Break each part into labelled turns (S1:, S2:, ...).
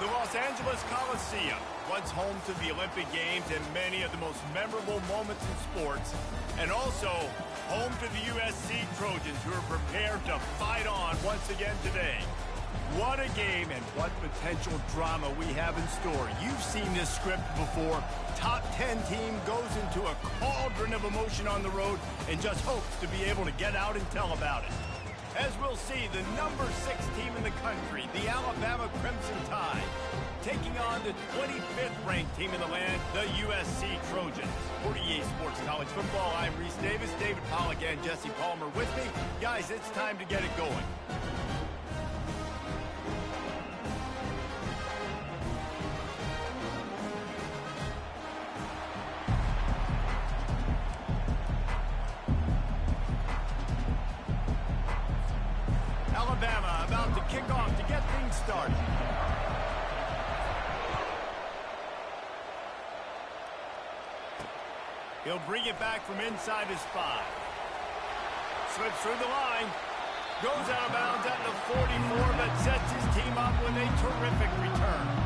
S1: The Los Angeles Coliseum, once home to the Olympic Games and many of the most memorable moments in sports, and also home to the USC Trojans, who are prepared to fight on once again today. What a game and what potential drama we have in store. You've seen this script before. Top 10 team goes into a cauldron of emotion on the road and just hopes to be able to get out and tell about it. As we'll see, the number 6 team in the country, the Alabama Crimson Tide, taking on the 25th ranked team in the land, the USC Trojans. For EA Sports College Football, I'm Reese Davis, David Pollack and Jesse Palmer with me. Guys, it's time to get it going. Alabama about to kick off to get things started. He'll bring it back from inside his 5. Slips through the line. Goes out of bounds at the 44, but sets his team up with a terrific return.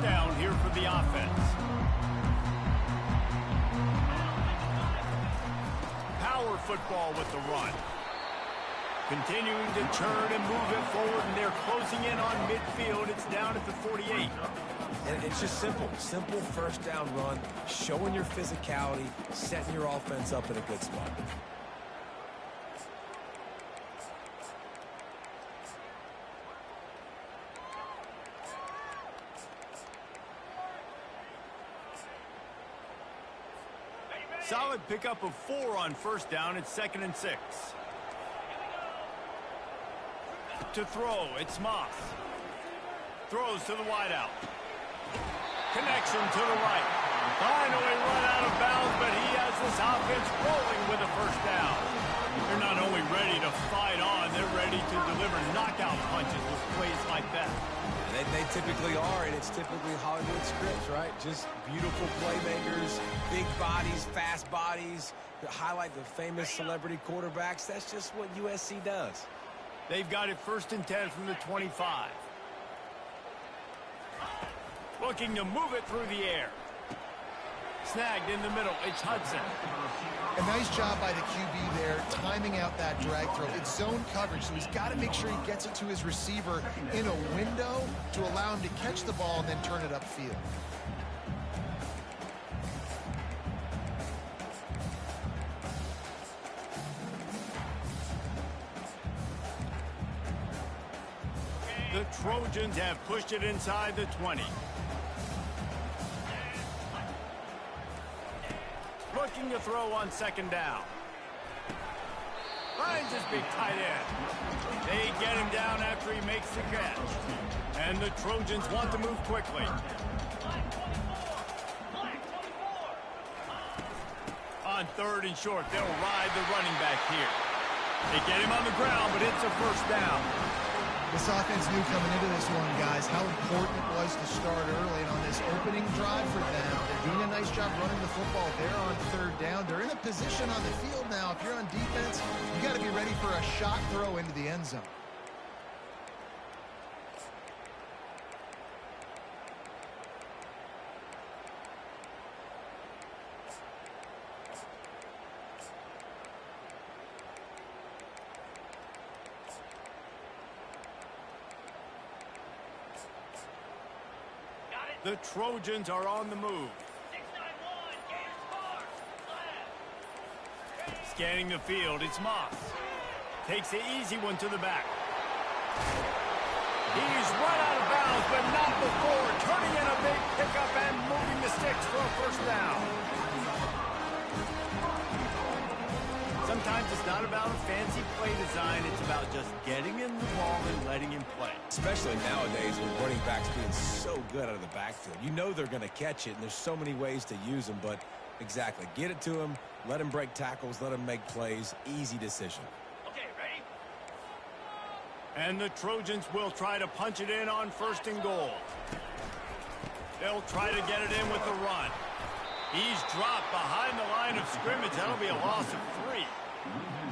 S1: Down here for the offense. Power football with the run. Continuing to turn and move it forward, and they're closing in on midfield. It's down at the 48.
S2: And it's just simple first down run, showing your physicality, setting your offense up in a good spot.
S1: Solid pickup of 4 on first down. It's 2nd and 6. To throw, it's Moss. Throws to the wideout. Connection to the right. Finally run out of bounds, but he has this offense rolling with a first down. They're not only ready to fight on, they're ready to deliver knockout punches with plays like that.
S2: They typically are, and it's typically Hollywood scripts, right? Just beautiful playmakers, big bodies, fast bodies that highlight the famous celebrity quarterbacks. That's just what USC does.
S1: They've got it 1st and 10 from the 25. Looking to move it through the air. Snagged in the middle. It's Hudson.
S3: A nice job by the QB there, timing out that drag throw. It's zone coverage, so he's got to make sure he gets it to his receiver in a window to allow him to catch the ball and then turn it upfield.
S1: The Trojans have pushed it inside the 20. Looking to throw on 2nd down. Finds his big tight end. They get him down after he makes the catch. And the Trojans want to move quickly. On 3rd and short, they'll ride the running back here. They get him on the ground, but it's a first down.
S3: This offense knew coming into this one, guys, how important it was to start early. And on this opening drive for them, they're doing a nice job running the football there on 3rd down. They're in a position on the field now. If you're on defense, you got to be ready for a shot throw into the end zone.
S1: The Trojans are on the move. Scanning the field, it's Moss. Takes the easy one to the back. He's run out of bounds, but not before turning in a big pickup and moving the sticks for a first down. Sometimes it's not about a fancy play design. It's about just getting him the ball and letting him play.
S2: Especially nowadays with running backs being so good out of the backfield. You know they're going to catch it, and there's so many ways to use them. But exactly, get it to him, let him break tackles, let him make plays. Easy decision.
S1: Okay, ready? And the Trojans will try to punch it in on 1st and goal. They'll try to get it in with the run. He's dropped behind the line of scrimmage. That'll be a loss of 3.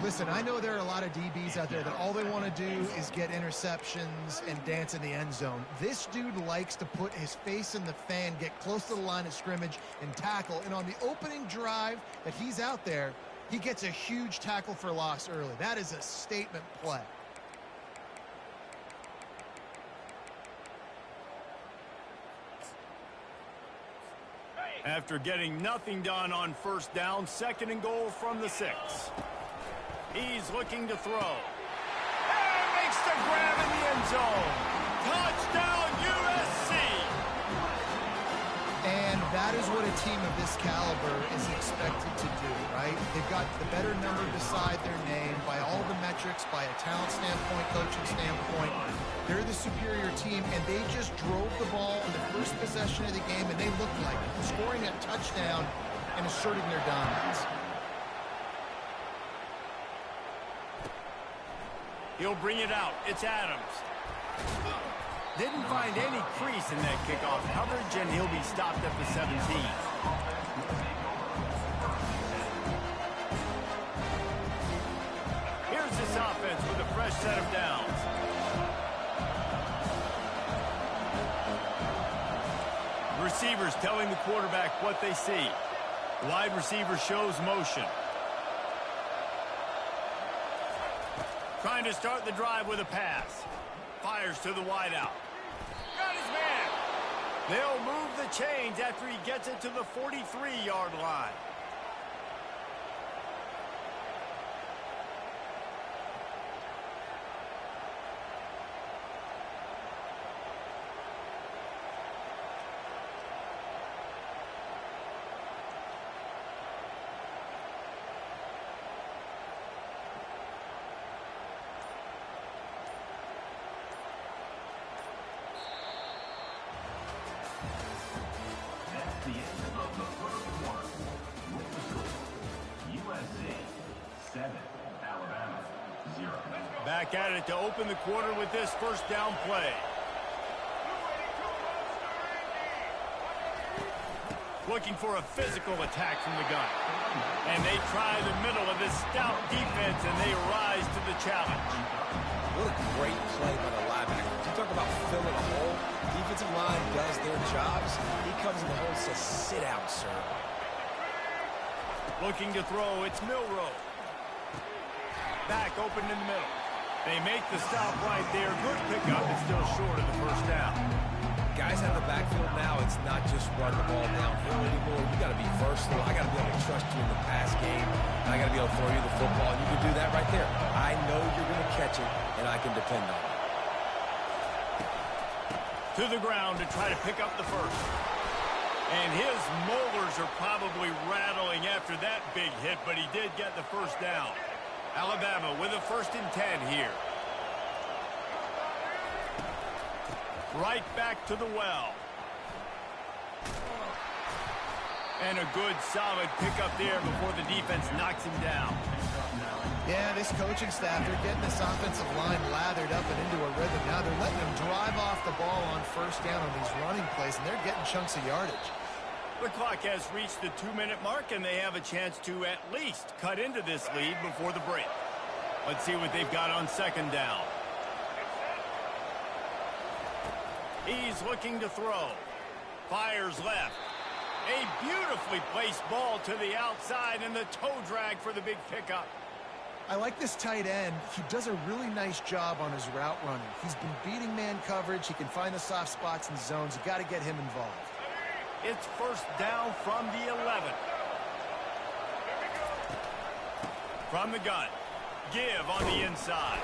S3: Listen, I know there are a lot of DBs out there that all they want to do is get interceptions and dance in the end zone. This dude likes to put his face in the fan, get close to the line of scrimmage, and tackle. And on the opening drive that he's out there, he gets a huge tackle for loss early. That is a statement play.
S1: After getting nothing done on 1st down, 2nd and goal from the 6. He's looking to throw. And makes the grab in the end zone. Touchdown, USC!
S3: And that is what a team of this caliber is expected to do, right? They've got the better number beside their name by all the metrics, by a talent standpoint, coaching standpoint. They're the superior team, and they just drove the ball in the first possession of the game, and they looked like scoring a touchdown and asserting their dominance.
S1: He'll bring it out. It's Adams. Didn't find any crease in that kickoff coverage, and he'll be stopped at the 17. Here's this offense with a fresh set of downs. Receivers telling the quarterback what they see. Wide receiver shows motion. Trying to start the drive with a pass. Fires to the wideout. Got his man. They'll move the chains after he gets it to the 43-yard line. Back at it to open the quarter with this 1st down play. Looking for a physical attack from the gun. And they try the middle of this stout defense, and they rise to the challenge.
S2: What a great play by the linebacker. You talk about filling a hole. Defensive line does their jobs. He comes in the hole and says, sit down, sir.
S1: Looking to throw, it's Milroe. Back open in the middle. They make the stop right there. Good pickup. It's still short of the 1st down.
S2: Guys out of the backfield now, it's not just run the ball downhill anymore. You got to be versatile. I got to be able to trust you in the pass game. I got to be able to throw you the football. And you can do that right there. I know you're going to catch it, and I can depend on it.
S1: To the ground to try to pick up the 1st. And his molars are probably rattling after that big hit, but he did get the 1st down. Alabama with a 1st and 10 here. Right back to the well. And a good, solid pickup there before the defense knocks him down.
S3: Yeah, this coaching staff, they're getting this offensive line lathered up and into a rhythm. Now they're letting them drive off the ball on 1st down on these running plays, and they're getting chunks of yardage.
S1: The clock has reached the 2-minute mark, and they have a chance to at least cut into this lead before the break. Let's see what they've got on 2nd down. He's looking to throw. Fires left. A beautifully placed ball to the outside, and the toe drag for the big pickup.
S3: I like this tight end. He does a really nice job on his route running. He's been beating man coverage. He can find the soft spots and zones. You got to get him involved.
S1: It's 1st down from the 11. From the gun. Give on the inside.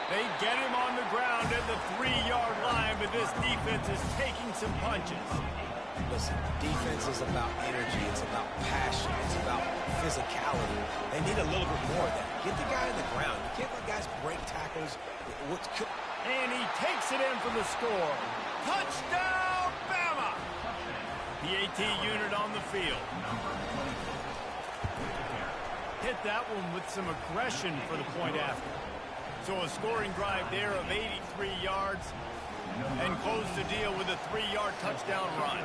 S1: They get him on the ground at the 3-yard line, but this defense is taking some punches.
S2: Listen, defense is about energy. It's about passion. It's about physicality. They need a little bit more of that. Get the guy on the ground. You can't let guys break tackles.
S1: And he takes it in for the score. Touchdown, Bama! PAT unit on the field. Hit that one with some aggression for the point after. So a scoring drive there of 83 yards and close the deal with a 3-yard touchdown run.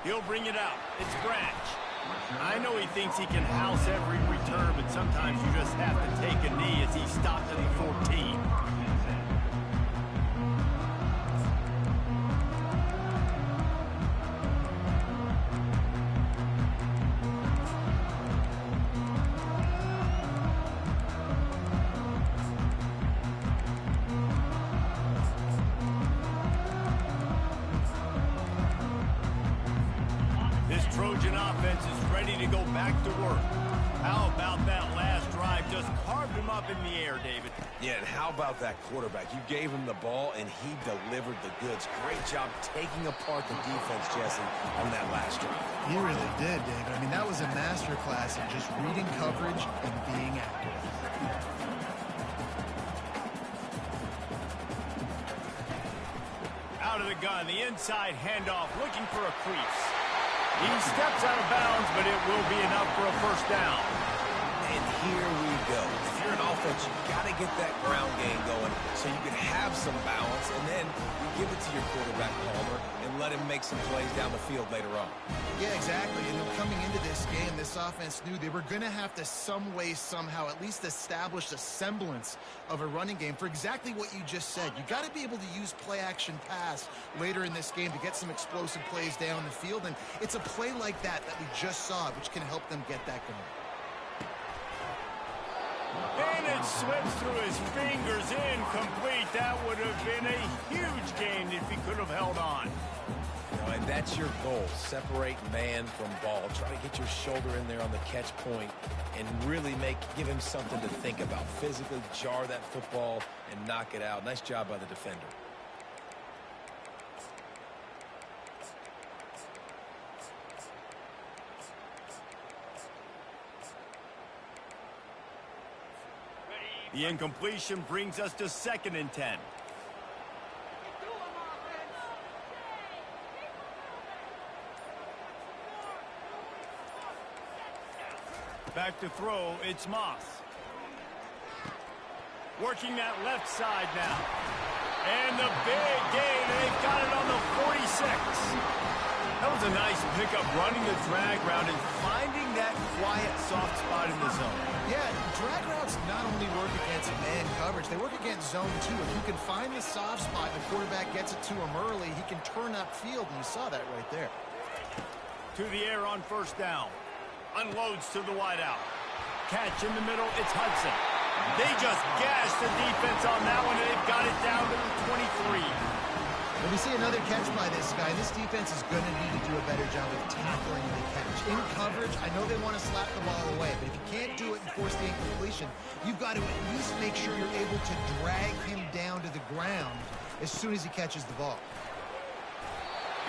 S1: He'll bring it out. It's Branch. I know he thinks he can house every return, but sometimes you just have to take a knee as he stopped at the 14. Trojan offense is ready to go back to work. How about that last drive? Just carved him up in the air, David.
S2: Yeah, and how about that quarterback? You gave him the ball, and he delivered the goods. Great job taking apart the defense, Jesse, on that last drive.
S3: He really did, David. I mean, that was a masterclass in just reading coverage and being accurate.
S1: Out of the gun, the inside handoff, looking for a crease. He steps out of bounds, but it will be enough for a first down.
S2: And here we go. If you're an offense, you've got to get that ground game going so you can have some balance, and then you give it to your quarterback, Palmer, and let him make some plays down the field later on.
S3: Yeah, exactly. And coming into this game, this offense knew they were going to have to some way, somehow, at least establish a semblance of a running game for exactly what you just said. You got to be able to use play-action pass later in this game to get some explosive plays down the field, and it's a play like that we just saw, which can help them get that going.
S1: And it slips through his fingers, incomplete. That would have been a huge gain if he could have held on.
S2: And that's your goal. Separate man from ball. Try to get your shoulder in there on the catch point and really give him something to think about. Physically jar that football and knock it out. Nice job by the defender.
S1: The incompletion brings us to 2nd and 10. Back to throw, it's Moss. Working that left side now. And the big gain, and they've got it on the 46. That was a nice pickup, running the drag route and finding that quiet, soft spot in the zone.
S3: Yeah, drag routes not only work against man coverage, they work against zone too. If you can find the soft spot and the quarterback gets it to him early, he can turn upfield, and you saw that right there.
S1: To the air on first down. Unloads to the wideout. Catch in the middle, it's Hudson. They just gashed the defense on that one, and they've got it down to the 23.
S3: When we see another catch by this guy, this defense is going to need to do a better job of tackling the catch. In coverage, I know they want to slap the ball away, but if you can't do it and force the incompletion, you've got to at least make sure you're able to drag him down to the ground as soon as he catches the ball.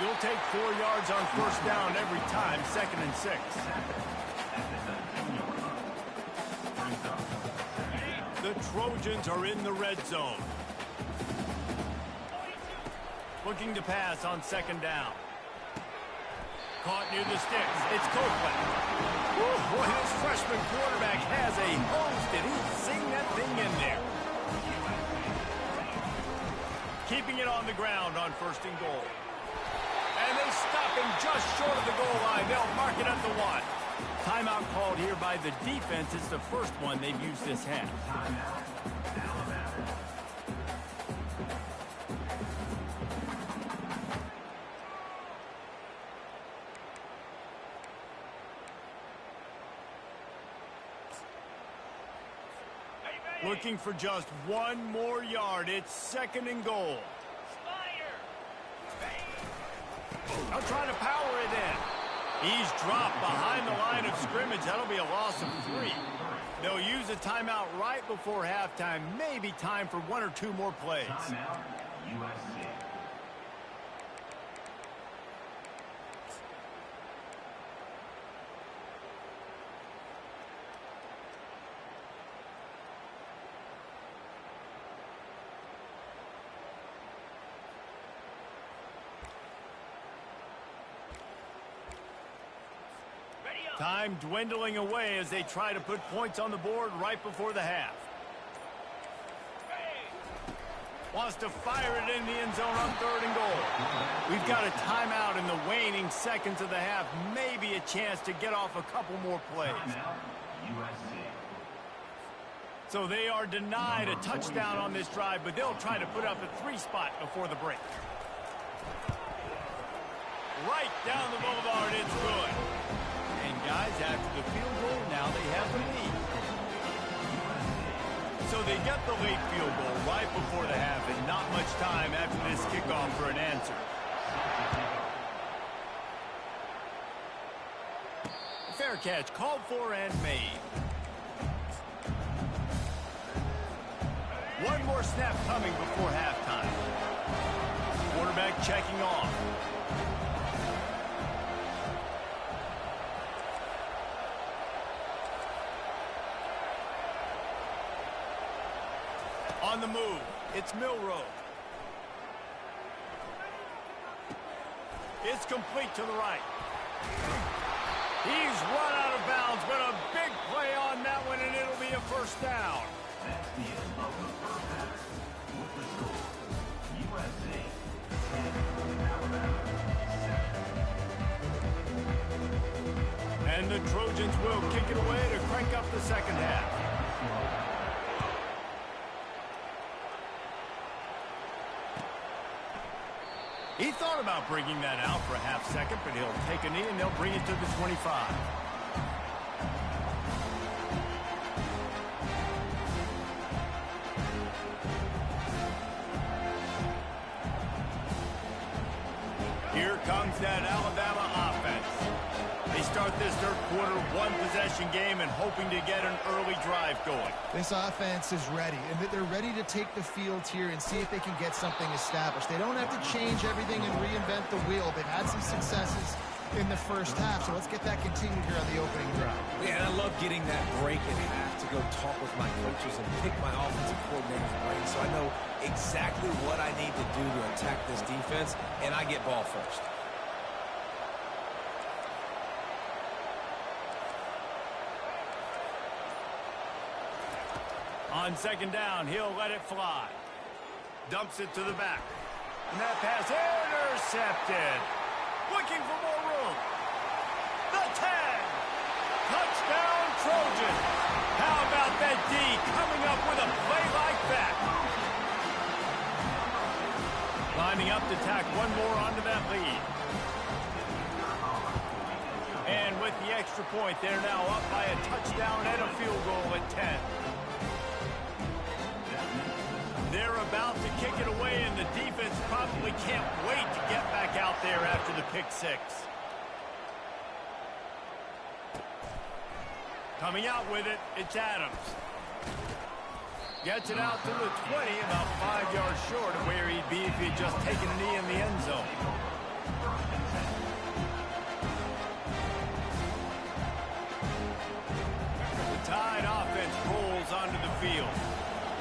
S1: You'll take 4 yards on first down every time, 2nd and 6. The Trojans are in the red zone. Looking to pass on 2nd down. Caught near the sticks. It's Copeland. Boy, this freshman quarterback has a hose. Did he sing that thing in there? Keeping it on the ground on 1st and goal. And they stop him just short of the goal line. They'll mark it at the 1. Timeout called here by the defense. It's the first one they've used this half. Looking for just 1 more yard. It's 2nd and goal. I'll try to power it in. He's dropped behind the line of scrimmage. That'll be a loss of 3. They'll use a timeout right before halftime. Maybe time for 1 or 2 more plays.
S4: Timeout, USC.
S1: Time dwindling away as they try to put points on the board right before the half. Wants to fire it in the end zone on 3rd and goal. We've got a timeout in the waning seconds of the half. Maybe a chance to get off a couple more plays. So they are denied a touchdown on this drive, but they'll try to put up a 3 spot before the break. Right down the boulevard, it's good. And guys, after the field goal, now they have the lead. So they get the late field goal right before the half, and not much time after this kickoff for an answer. Fair catch called for and made. One more snap coming before halftime. Quarterback checking off. On the move, it's Milroe. It's complete to the right. He's run out of bounds, but a big play on that one, and it'll be a first down.
S4: That's the end of the first half. With the score, USA 10, Alabama 7.
S1: And the Trojans will kick it away to crank up the second half. He thought about bringing that out for a half second, but he'll take a knee and they'll bring it to the 25. Here comes that Alabama offense. They start this third quarter one-possession game and hoping to get an early drive going.
S3: This offense is ready, and they're ready to take the field here and see if they can get something established. They don't have to change everything and reinvent the wheel. They've had some successes in the first half, so let's get that continued here on the opening drive.
S2: Yeah, and I love getting that break in half to go talk with my coaches and pick my offensive coordinator's brain so I know exactly what I need to do to attack this defense, and I get ball first.
S1: On second down, he'll let it fly. Dumps it to the back. And that pass intercepted. Looking for more room. The 10. Touchdown, Trojan. How about that D coming up with a play like that? Lining up to tack one more onto that lead. And with the extra point, they're now up by a touchdown and a field goal at 10. They're about to kick it away, and the defense probably can't wait to get back out there after the pick six. Coming out with it, it's Adams. Gets it out to the 20, about 5 yards short of where he'd be if he'd just taken a knee in the end zone. The Tide offense rolls onto the field.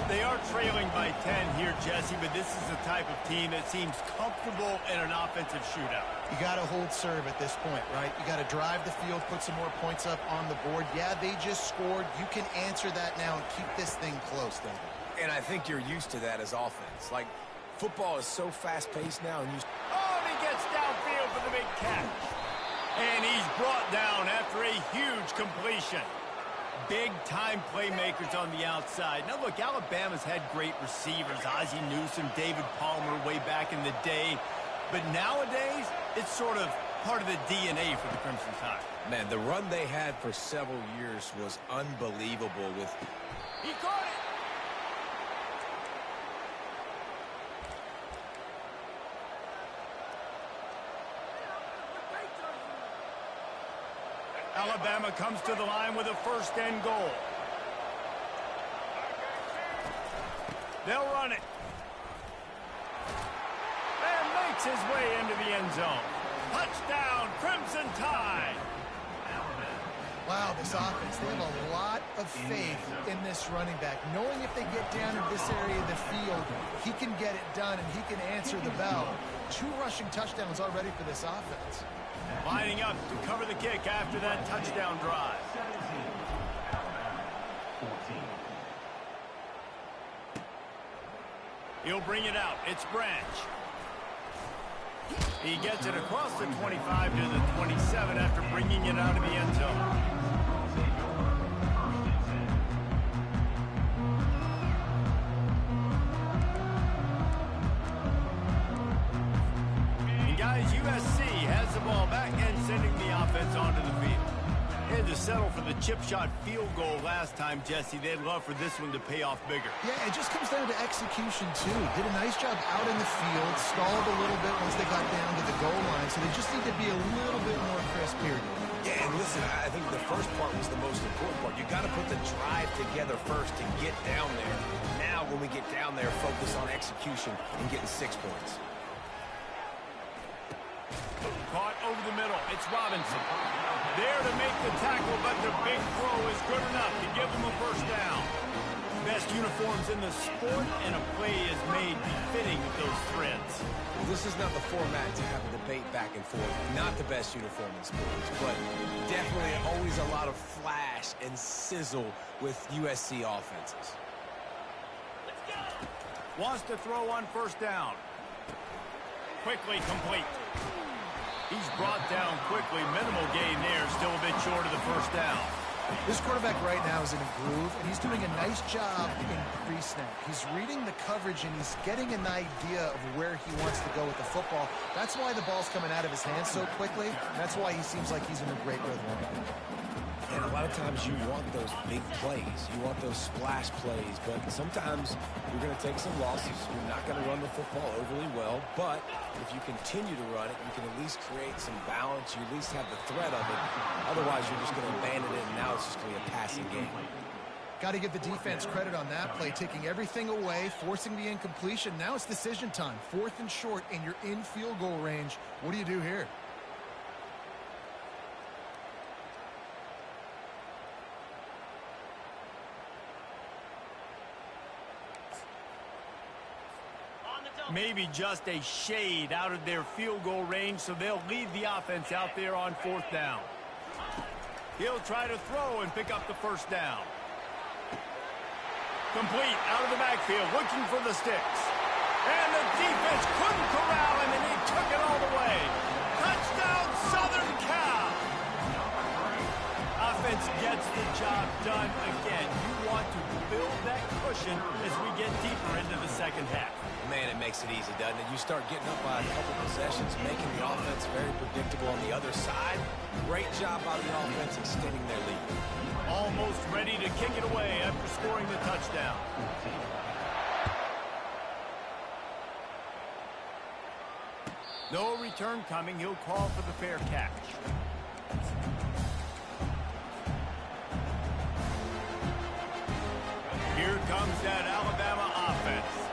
S1: They are trailing by 10 here, Jesse, but this is the type of team that seems comfortable in an offensive shootout.
S3: You got to hold serve at this point, right? You got to drive the field, put some more points up on the board. Yeah, they just scored. You can answer that now and keep this thing close, David.
S2: And I think you're used to that as offense. Like, football is so fast-paced now, and
S1: Oh, and he gets downfield for the big catch. And he's brought down after a huge completion. Big-time playmakers on the outside. Now, look, Alabama's had great receivers, Ozzie Newsome, David Palmer way back in the day. But nowadays, it's sort of part of the DNA for the Crimson Tide.
S2: Man, the run they had for several years was unbelievable with...
S1: He caught it! Alabama comes to the line with a first and goal. They'll run it. And makes his way into the end zone. Touchdown, Crimson Tide.
S3: Wow, this offense, they have a lot of faith in this running back, knowing if they get down in this area of the field, he can get it done and he can answer the bell. 2 rushing touchdowns already for this offense.
S1: Lining up to cover the kick after that touchdown drive.
S4: 14.
S1: He'll bring it out. It's Branch. He gets it across the 25 to the 27 after bringing it out of the end zone. And guys, USC has the ball back and sending the offense onto the field. They had to settle for the chip shot field goal last time, Jesse. They'd love for this one to pay off bigger.
S3: Yeah, it just comes down to execution, too. Did a nice job out in the field, stalled a little bit once they got down to the goal line, so they just need to be a little bit more crisp here.
S2: Yeah, and listen, I think the first part was the most important part. You got to put the drive together first to get down there. Now, when we get down there, focus on execution and getting 6 points.
S1: Caught over the middle. It's Robinson. There to make the tackle, but the big throw is good enough to give them a first down. Best uniforms in the sport, and a play is made befitting those threads.
S2: Well, this is not the format to have a debate back and forth. Not the best uniform in sports, but definitely always a lot of flash and sizzle with USC offenses.
S1: Wants to throw on first down. Quickly complete. He's brought down quickly. Minimal gain there. Still a bit short of the first down.
S3: This quarterback right now is in a groove, and he's doing a nice job in pre-snap. He's reading the coverage, and he's getting an idea of where he wants to go with the football. That's why the ball's coming out of his hands so quickly. That's why he seems like he's in a great rhythm.
S2: And a lot of times you want those big plays. You want those splash plays. But sometimes you're going to take some losses. You're not going to run the football overly well. But if you continue to run it, you can at least create some balance. You at least have the threat of it. Otherwise, you're just going to abandon it, and now it's just going to be a passing game.
S3: Got to give the defense credit on that play, taking everything away, forcing the incompletion. Now it's decision time. 4th and short, and you're in field goal range. What do you do here?
S1: Maybe just a shade out of their field goal range, so they'll leave the offense out there on 4th down. He'll try to throw and pick up the first down. Complete out of the backfield, looking for the sticks. And the defense couldn't corral him, and he took it all the way. Touchdown, Southern Cal! Offense gets the job done again. You want to build that cushion as we get deeper into the second half.
S2: Man, it makes it easy, doesn't it? You start getting up by a couple possessions, making the offense very predictable on the other side. Great job by the offense extending their lead.
S1: Almost ready to kick it away after scoring the touchdown. No return coming. He'll call for the fair catch. Here comes that Alabama offense.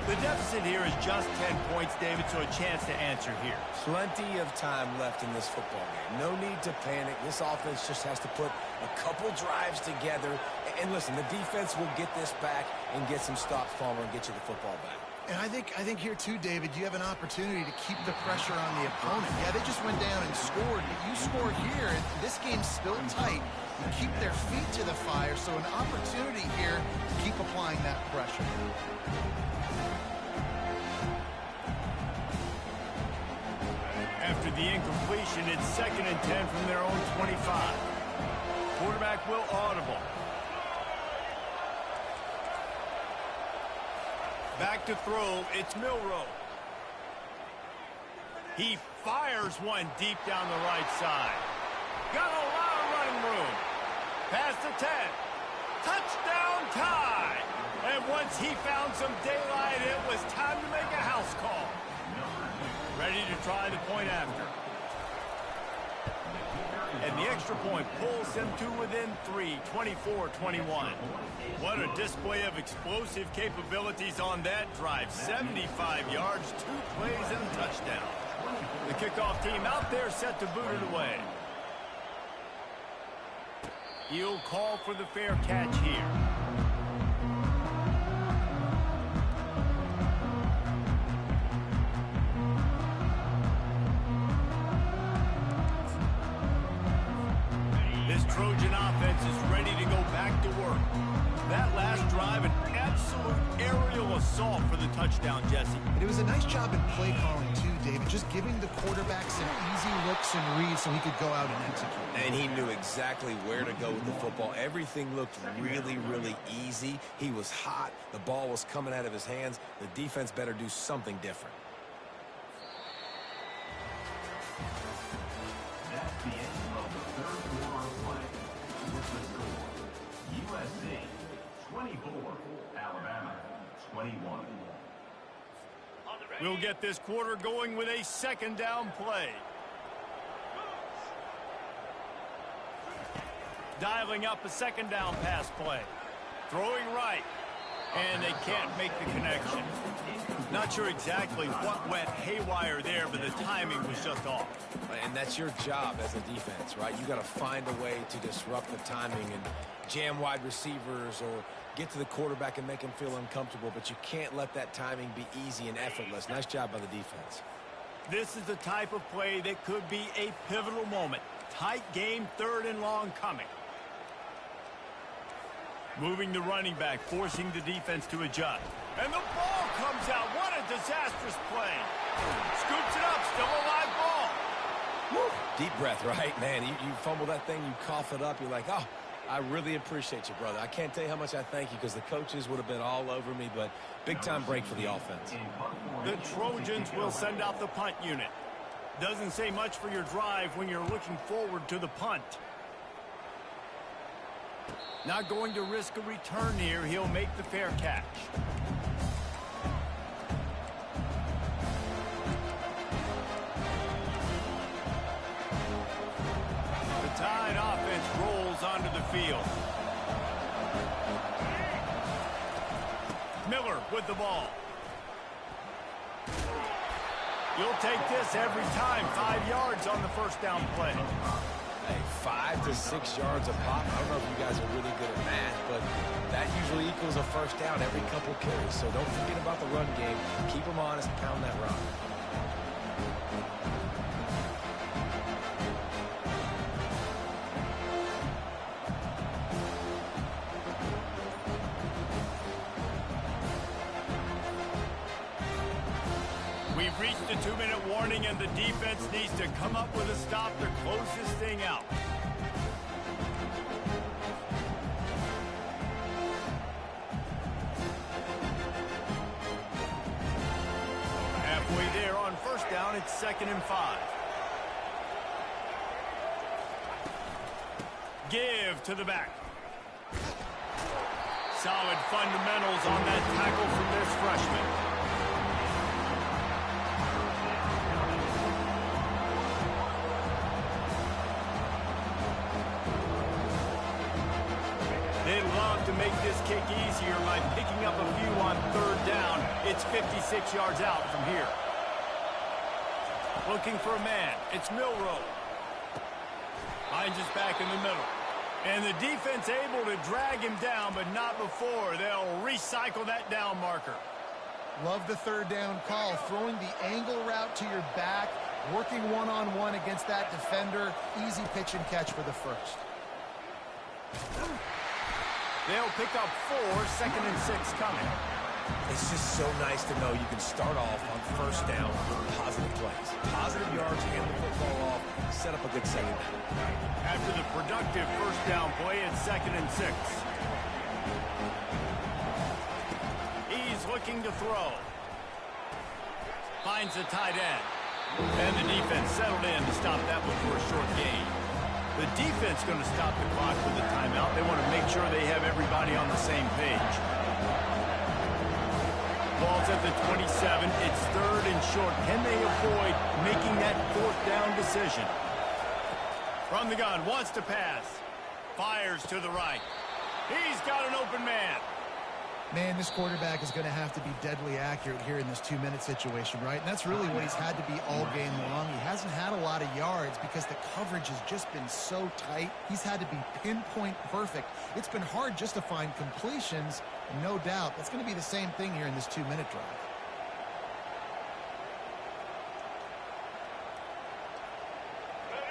S1: The deficit here is just 10 points, David, so a chance to answer here.
S2: Plenty of time left in this football game. No need to panic. This offense just has to put a couple drives together. And listen, the defense will get this back and get some stops, Palmer, and get you the football back.
S3: And I think here too, David, you have an opportunity to keep the pressure on the opponent. Yeah, they just went down and scored, but you score here, and this game's still tight. You keep their feet to the fire, so an opportunity here to keep applying that pressure.
S1: After the incompletion, it's 2nd and 10 from their own 25. Quarterback will audible. Back to throw, it's Milroe. He fires one deep down the right side. Got a lot of running room. Past the 10. Touchdown Tide. And once he found some daylight, it was time to make a house call. Ready to try the point after. and the extra point pulls them to within 3, 24-21. What a display of explosive capabilities on that drive. 75 yards, 2 plays, and a touchdown. The kickoff team out there set to boot it away. He'll call for the fair catch here. This Trojan offense is ready to go back to work. That last drive, an absolute aerial assault for the touchdown, Jesse.
S3: And it was a nice job in play calling, too, David, just giving the quarterback some easy looks and reads so he could go out and execute.
S2: And he knew exactly where to go with the football. Everything looked really, really easy. He was hot. The ball was coming out of his hands. The defense better do something different.
S4: That's the end of the third quarter of play. With the score, USC 24, Alabama 21.
S1: We'll get this quarter going with a second down play. Dialing up a second down pass play. Throwing right. And they can't make the connection. Not sure exactly what went haywire there, but the timing was just off.
S2: And that's your job as a defense, right? You got to find a way to disrupt the timing and jam wide receivers or get to the quarterback and make him feel uncomfortable, but you can't let that timing be easy and effortless. Nice job by the defense.
S1: This is the type of play that could be a pivotal moment. Tight game, 3rd and long coming. Moving the running back, forcing the defense to adjust. And the ball comes out. What a disastrous play. Scoops it up, still a live ball.
S2: Woo. Deep breath, right? Man, you fumble that thing, you cough it up, you're like, oh, I really appreciate you, brother. I can't tell you how much I thank you because the coaches would have been all over me, but big-time break for the offense.
S1: The Trojans will send out the punt unit. Doesn't say much for your drive when you're looking forward to the punt. Not going to risk a return here. He'll make the fair catch. The Tide offense rolls onto the field. Miller with the ball. You'll take this every time. 5 yards on the first down play.
S2: Hey, 5 to 6 yards a pop. I don't know if you guys are really good at math, but that usually equals a first down every couple carries. So don't forget about the run game. Keep them honest, pound that rock.
S1: We've reached the 2-minute warning, and the defense needs to come up with a stop to close this thing out. Halfway there on first down, it's 2nd and 5. Give to the back. Solid fundamentals on that tackle from this freshman. They'd love to make this kick easier by picking up a few on 3rd down. It's 56 yards out from here. Looking for a man. It's Milroe. Finds us back in the middle. And the defense able to drag him down, but not before. They'll recycle that down marker.
S3: Love the 3rd down call. Throwing the angle route to your back, working one-on-one against that defender. Easy pitch and catch for the first.
S1: They'll pick up 4, 2nd and 6 coming.
S2: It's just so nice to know you can start off on first down with positive plays. Positive yards, hand the football off, set up a good second down.
S1: After the productive first down play, it's 2nd and 6. He's looking to throw. Finds the tight end. And the defense settled in to stop that one for a short gain. The defense going to stop the clock with the timeout. They want to make sure they have everybody on the same page. Ball's at the 27. It's 3rd and short. Can they avoid making that 4th down decision? From the gun, wants to pass. Fires to the right. He's got an open man.
S3: Man, this quarterback is going to have to be deadly accurate here in this 2-minute situation, right? And that's really what he's had to be all game long. He hasn't had a lot of yards because the coverage has just been so tight. He's had to be pinpoint perfect. It's been hard just to find completions, no doubt. That's going to be the same thing here in this 2-minute drive.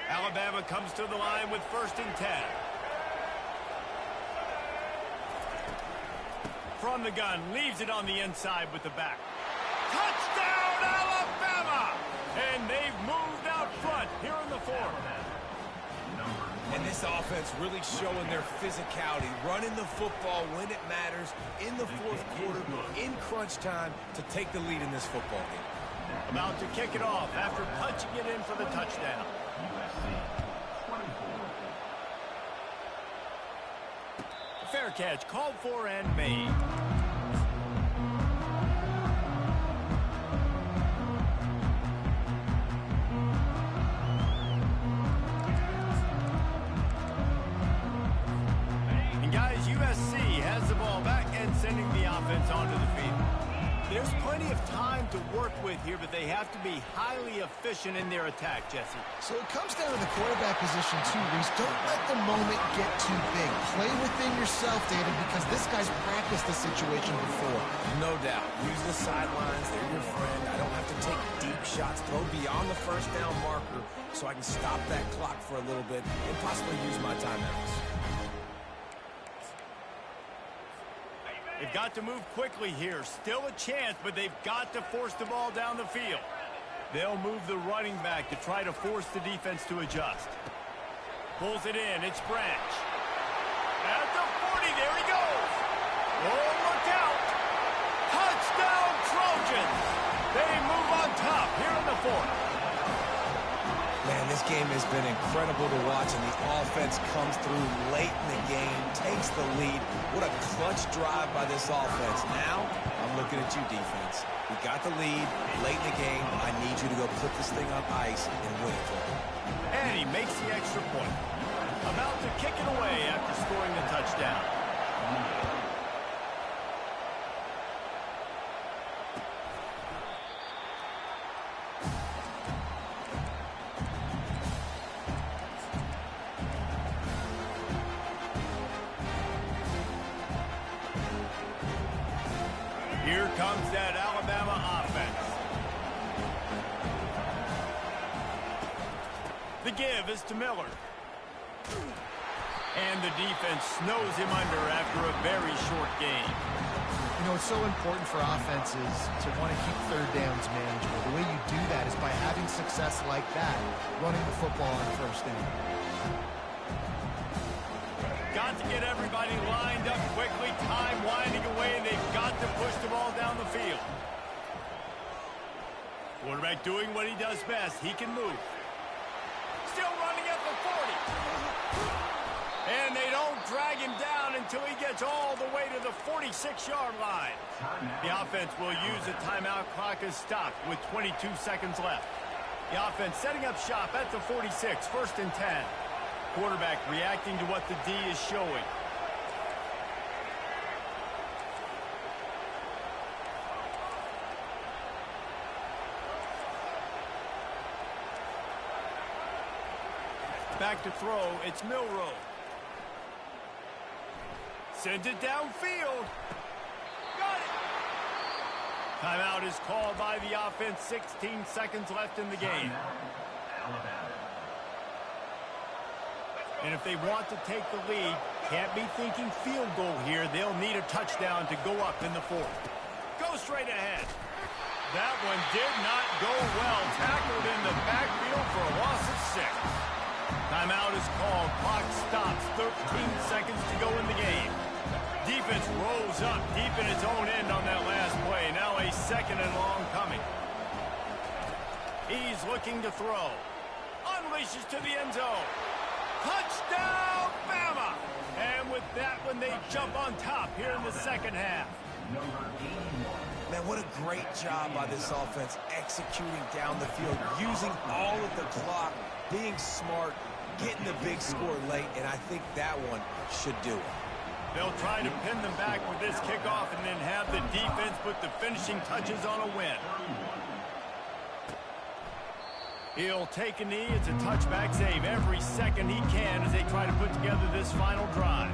S1: Alabama comes to the line with 1st and 10. From the gun, leaves it on the inside with the back. Touchdown, Alabama! And they've moved out front here in the 4th.
S2: And this offense really showing their physicality, running the football when it matters, in the 4th quarter, in crunch time, to take the lead in this football game.
S1: About to kick it off after punching it in for the touchdown. Fair catch, called for and made. And guys, USC has the ball back and sending the offense onto the field. There's plenty of time to work with here, but they have to be highly efficient in their attack, Jesse.
S3: So it comes down to the quarterback position too, Reese. Don't let the moment get too big. Play within yourself, David, because this guy's practiced the situation before.
S2: No doubt. Use the sidelines. They're your friend. I don't have to take deep shots. Throw beyond the 1st down marker so I can stop that clock for a little bit and possibly use my timeouts.
S1: They've got to move quickly here. Still a chance, but they've got to force the ball down the field. They'll move the running back to try to force the defense to adjust. Pulls it in. It's Branch. At the 40, there he goes. Oh, look out. Touchdown, Trojans. They move on top here in the 4th.
S2: Man, this game has been incredible to watch, and the offense comes through late in the game, takes the lead. What a clutch drive by this offense. Now, I'm looking at you, defense. We got the lead late in the game. I need you to go put this thing on ice and win it for me.
S1: And he makes the extra point. About to kick it away after scoring the touchdown. Here comes that Alabama offense. The give is to Miller. And the defense snows him under after a very short game.
S3: You know, it's so important for offenses to want to keep 3rd downs manageable. The way you do that is by having success like that, running the football on 1st down.
S1: Got to get everybody lined up quickly, time winding away, and they've got to push the ball down the field. Quarterback doing what he does best. He can move. Still running at the 40. And they don't drag him down until he gets all the way to the 46-yard line. The offense will use a timeout. Clock is stopped with 22 seconds left. The offense setting up shop at the 46, 1st and 10. Quarterback reacting to what the D is showing. Back to throw, it's Milroe. Sends it downfield. Got it. Timeout is called by the offense. 16 seconds left in the game. And if they want to take the lead, can't be thinking field goal here. They'll need a touchdown to go up in the 4th. Go straight ahead. That one did not go well. Tackled in the backfield for a loss of 6. Timeout is called. Clock stops. 13 seconds to go in the game. Defense rolls up deep in its own end on that last play. Now a 2nd and long coming. He's looking to throw. Unleashes to the end zone. Touchdown, Bama! And with that one, they jump on top here in the 2nd half.
S2: Man, what a great job by this offense executing down the field, using all of the clock, being smart, getting the big score late, and I think that one should do it.
S1: They'll try to pin them back with this kickoff and then have the defense put the finishing touches on a win. He'll take a knee. It's a touchback save every second he can as they try to put together this final drive.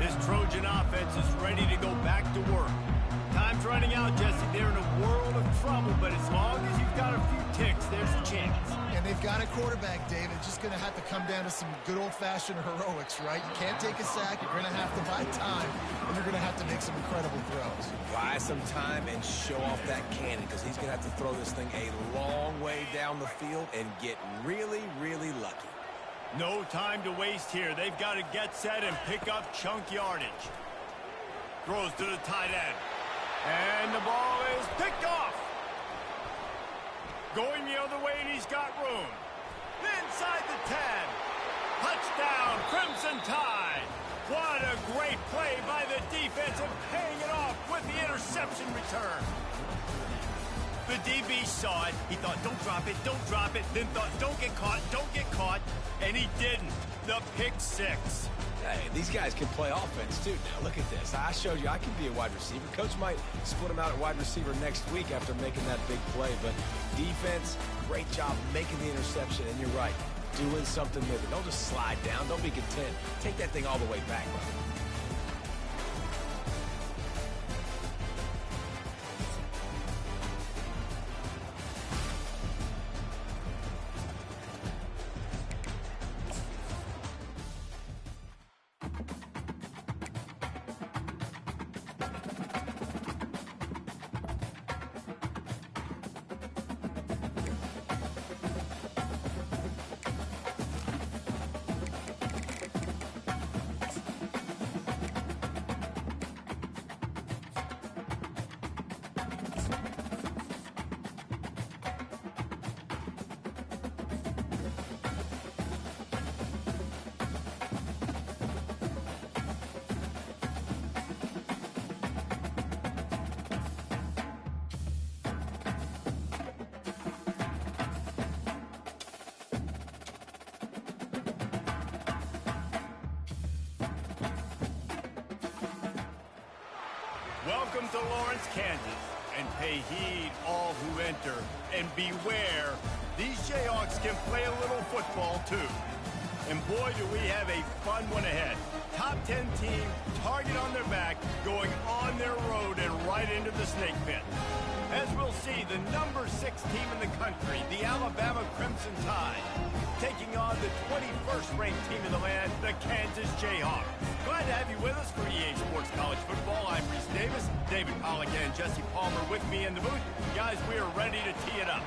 S1: This Trojan offense is ready to go back to work. Time's running out, Jesse. They're in a world of trouble, but as long as you've got a few ticks, there's a chance.
S3: And they've got a quarterback, David. Just going to have to come down to some good old-fashioned heroics, right? You can't take a sack. You're going to have to buy time, and you're going to have to make some incredible throws.
S2: Buy some time and show off that cannon, because he's going to have to throw this thing a long way down the field and get really, really lucky.
S1: No time to waste here. They've got to get set and pick up chunk yardage. Throws to the tight end. And the ball is picked off. Going the other way, and he's got room. Inside the 10. Touchdown, Crimson Tide. What a great play by the defense and paying it off with the interception return. The DB saw it. He thought, don't drop it, don't drop it. Then thought, don't get caught. And he didn't. The pick six.
S2: Hey, these guys can play offense, too. Now, look at this. I showed you I can be a wide receiver. Coach might split him out at wide receiver next week after making that big play. But defense, great job making the interception. And you're right, doing something with it. Don't just slide down. Don't be content. Take that thing all the way back, bro.
S1: Welcome to Lawrence, Kansas, and pay heed all who enter, and beware, these Jayhawks can play a little football too. And boy, do we have a fun one ahead. Top 10 team, target on their back, going on their road and right into the snake pit. As we'll see, the number 6 team in the country, the Alabama Crimson Tide, taking on the 21st ranked team in the land, the Kansas Jayhawks. Glad to have you with us for EA Sports College Football. I'm Reese Davis, David Pollack and Jesse Palmer with me in the booth. Guys, we are ready to tee it up.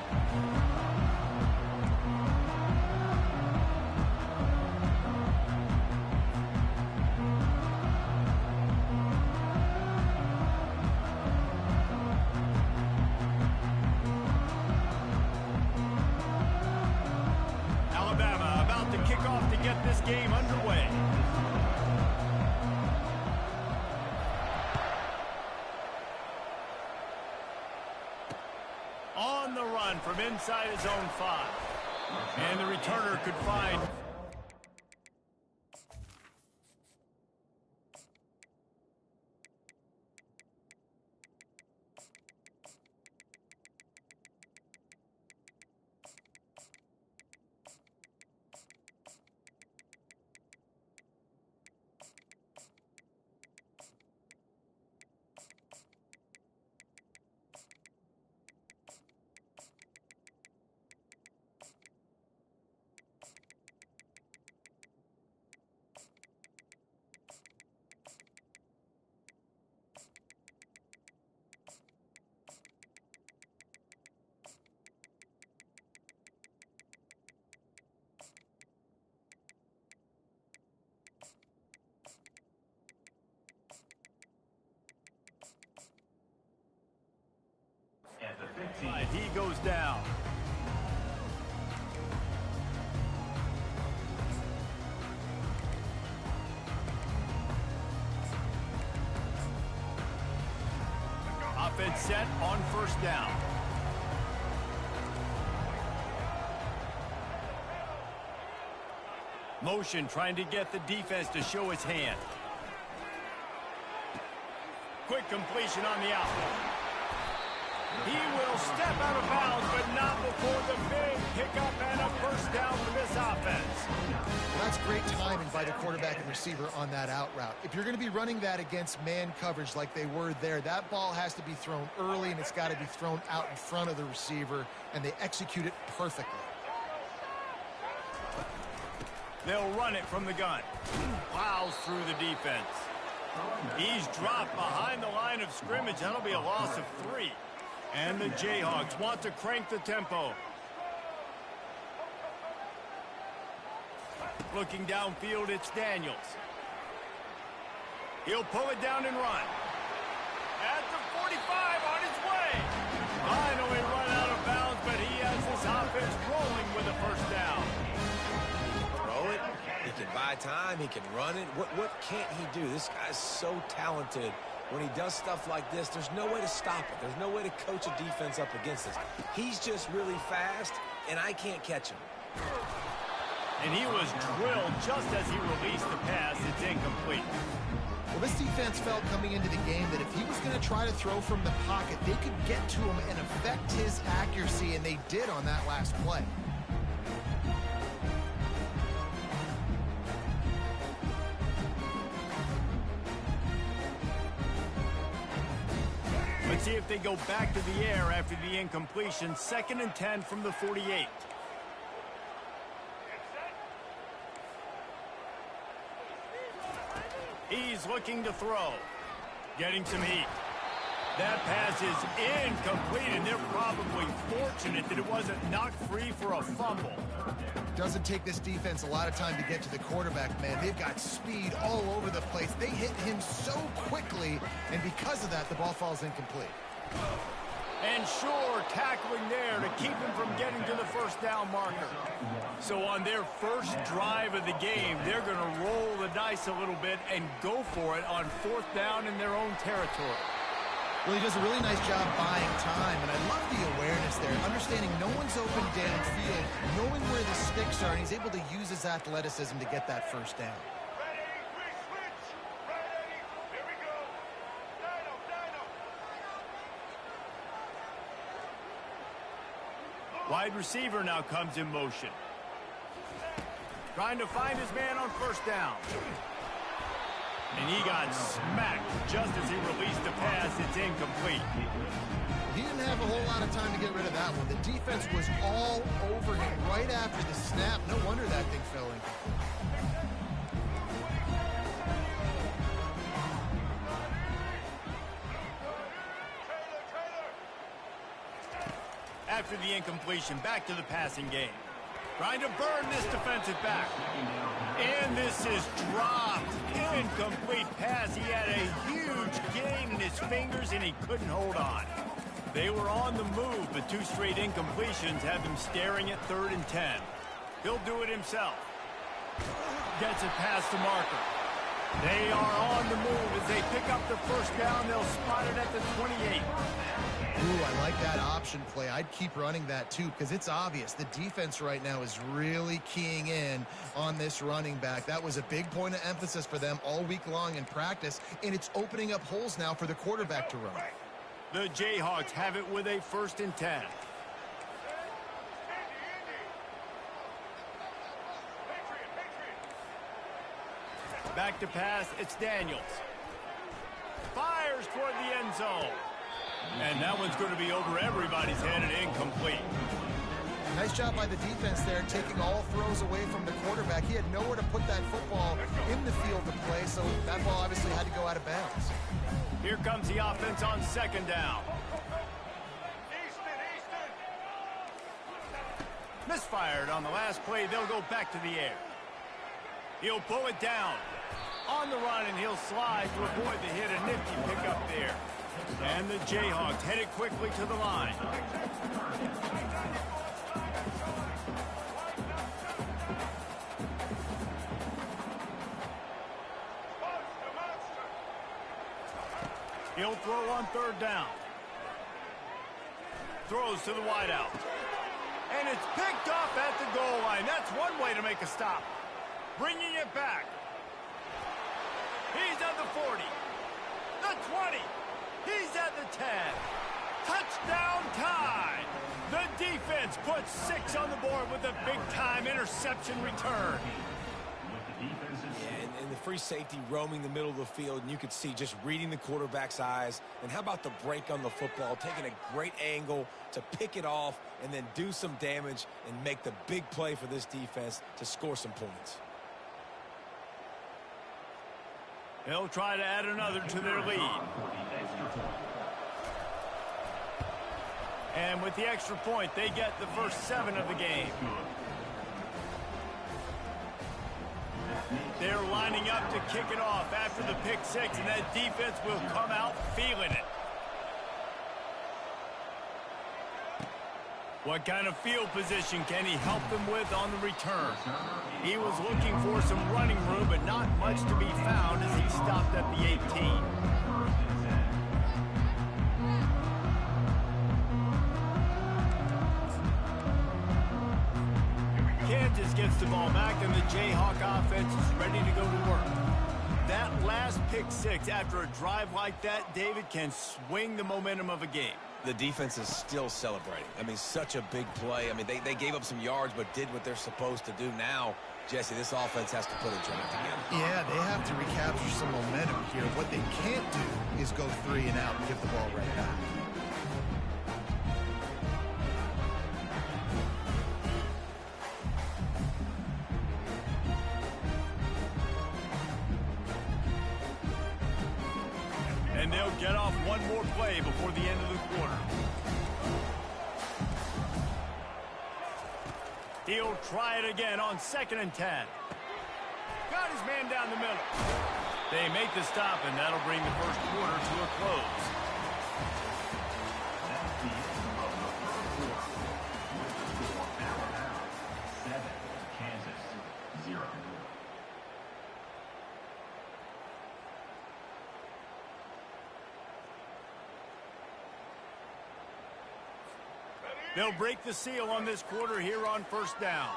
S1: Alabama about to kick off to get this game underway. On the run from inside his own 5. And the returner could find...
S4: At the 15.
S1: Right, he goes down. offense set on first down. Motion trying to get the defense to show its hand. Quick completion on the out. He will step out of bounds, but not before the big pickup and a first down for this offense.
S3: Well, that's great timing by the quarterback and receiver on that out route. If you're going to be running that against man coverage like they were there, that ball has to be thrown early, and it's got to be thrown out in front of the receiver, and they execute it perfectly.
S1: They'll run it from the gun. Plows through the defense. He's dropped behind the line of scrimmage. That'll be a loss of 3. And the Jayhawks want to crank the tempo. Looking downfield, it's Daniels. He'll pull it down and run. At the 45, on his way. Finally run out of bounds, but he has his offense rolling with a first down.
S2: Throw it. He can buy time. He can run it. What can't he do? This guy's so talented. When he does stuff like this, there's no way to stop it. There's no way to coach a defense up against this. He's just really fast, and I can't catch him.
S1: And he was drilled just as he released the pass. It's incomplete.
S3: Well, this defense felt coming into the game that if he was going to try to throw from the pocket, they could get to him and affect his accuracy, and they did on that last play.
S1: Let's see if they go back to the air after the incompletion. 2nd and 10 from the 48. He's looking to throw. Getting some heat. That pass is incomplete, and they're probably fortunate that it wasn't knocked free for a fumble.
S3: Doesn't take this defense a lot of time to get to the quarterback, man. They've got speed all over the place. They hit him so quickly, and because of that, the ball falls incomplete.
S1: And sure, tackling there to keep him from getting to the first down marker. So on their first drive of the game, they're going to roll the dice a little bit and go for it on 4th down in their own territory.
S3: Well, he does a really nice job buying time, and I love the awareness there, understanding no one's open downfield, knowing where the sticks are, and he's able to use his athleticism to get that first down.
S1: Wide receiver now comes in motion. Trying to find his man on first down. And he got smacked just as he released the pass. It's incomplete.
S3: He didn't have a whole lot of time to get rid of that one. The defense was all over him right after the snap. No wonder that thing fell incomplete.
S1: After the incompletion, back to the passing game. Trying to burn this defensive back. And this is dropped. Incomplete pass. He had a huge gain in his fingers, and he couldn't hold on. They were on the move, but 2 straight incompletions have him staring at 3rd and 10. He'll do it himself. Gets it past the marker. They are on the move. As they pick up the first down, they'll spot it at the 28.
S3: Ooh, I like that option play. I'd keep running that too, because it's obvious the defense right now is really keying in on this running back. That was a big point of emphasis for them all week long in practice, and it's opening up holes now for the quarterback to run.
S1: The Jayhawks have it with a 1st and 10. Back to pass, it's Daniels. Fires toward the end zone. And that one's going to be over everybody's head and incomplete.
S3: Nice job by the defense there, taking all throws away from the quarterback. He had nowhere to put that football in the field to play, so that ball obviously had to go out of bounds.
S1: Here comes the offense on 2nd down. Misfired on the last play. They'll go back to the air. He'll pull it down. On the run, and he'll slide to avoid the hit. A nifty pickup there. And the Jayhawks headed quickly to the line. He'll throw on 3rd down. throws to the wideout. And it's picked off at the goal line. That's one way to make a stop. Bringing it back. He's at the 40. The 20. He's at the 10. Touchdown tie. The defense puts 6 on the board with a big-time interception return.
S2: Yeah, and the free safety roaming the middle of the field, and you could see just reading the quarterback's eyes. And how about the break on the football, taking a great angle to pick it off and then do some damage and make the big play for this defense to score some points.
S1: They'll try to add another to their lead. And with the extra point, they get the first 7 of the game. They're lining up to kick it off after the pick 6, and that defense will come out feeling it. What kind of field position can he help them with on the return? He was looking for some running room, but not much to be found as he stopped at the 18. Kansas gets the ball back, and the Jayhawk offense is ready to go to work. That last pick 6 after a drive like that, David, can swing the momentum of a game.
S2: The defense is still celebrating. I mean, such a big play. I mean, they gave up some yards but did what they're supposed to do. Now, Jesse, this offense has to put a drive together.
S3: Yeah, they have to recapture some momentum here. What they can't do is go 3 and out and give the ball right back.
S1: And they'll get off one more play before the end of the quarter. He'll try it again on 2nd and 10. Got his man down the middle. They make the stop, and that'll bring the first quarter to a close.
S4: That's the end of the first quarter. With the score, Alabama 7, Kansas 0.
S1: They'll break the seal on this quarter here on 1st down.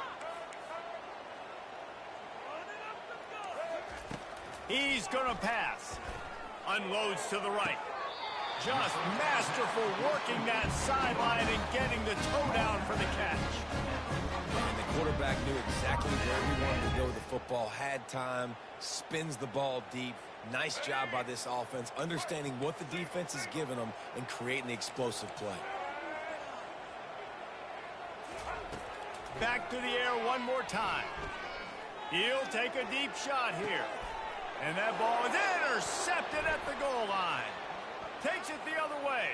S1: He's going to pass. Unloads to the right. Just masterful working that sideline and getting the toe down for the catch.
S2: And the quarterback knew exactly where he wanted to go with the football, had time, spins the ball deep. Nice job by this offense, understanding what the defense is giving them and creating the explosive play.
S1: Back to the air one more time. He'll take a deep shot here. And that ball is intercepted at the goal line. Takes it the other way.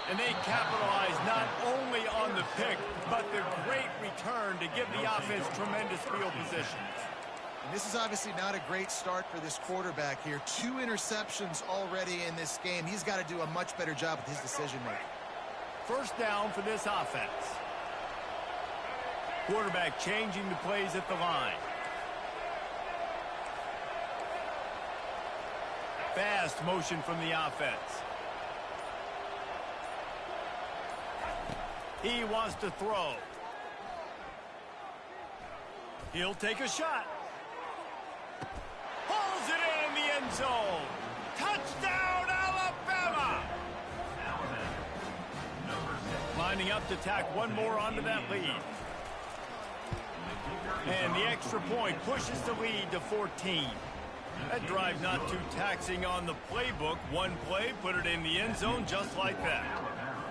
S1: And they capitalize not only on the pick, but the great return to give the offense tremendous field positions.
S3: And this is obviously not a great start for this quarterback here. 2 interceptions already in this game. He's got to do a much better job with his decision-making.
S1: First down for this offense. Quarterback changing the plays at the line. Fast motion from the offense. He wants to throw. He'll take a shot. Pulls it in the end zone. Touchdown, Alabama! Lining up to tack one more onto that lead. And the extra point pushes the lead to 14. That drive not too taxing on the playbook. One play, put it in the end zone just like that.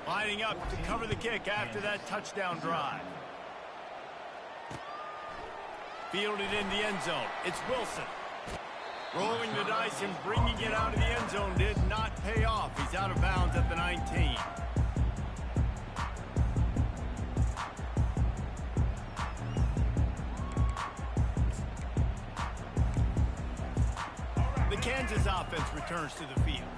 S1: Lining up to cover the kick after that touchdown drive. Fielded in the end zone. It's Wilson. Rolling the dice and bringing it out of the end zone did not pay off. He's out of bounds at the 19. Kansas offense returns to the field.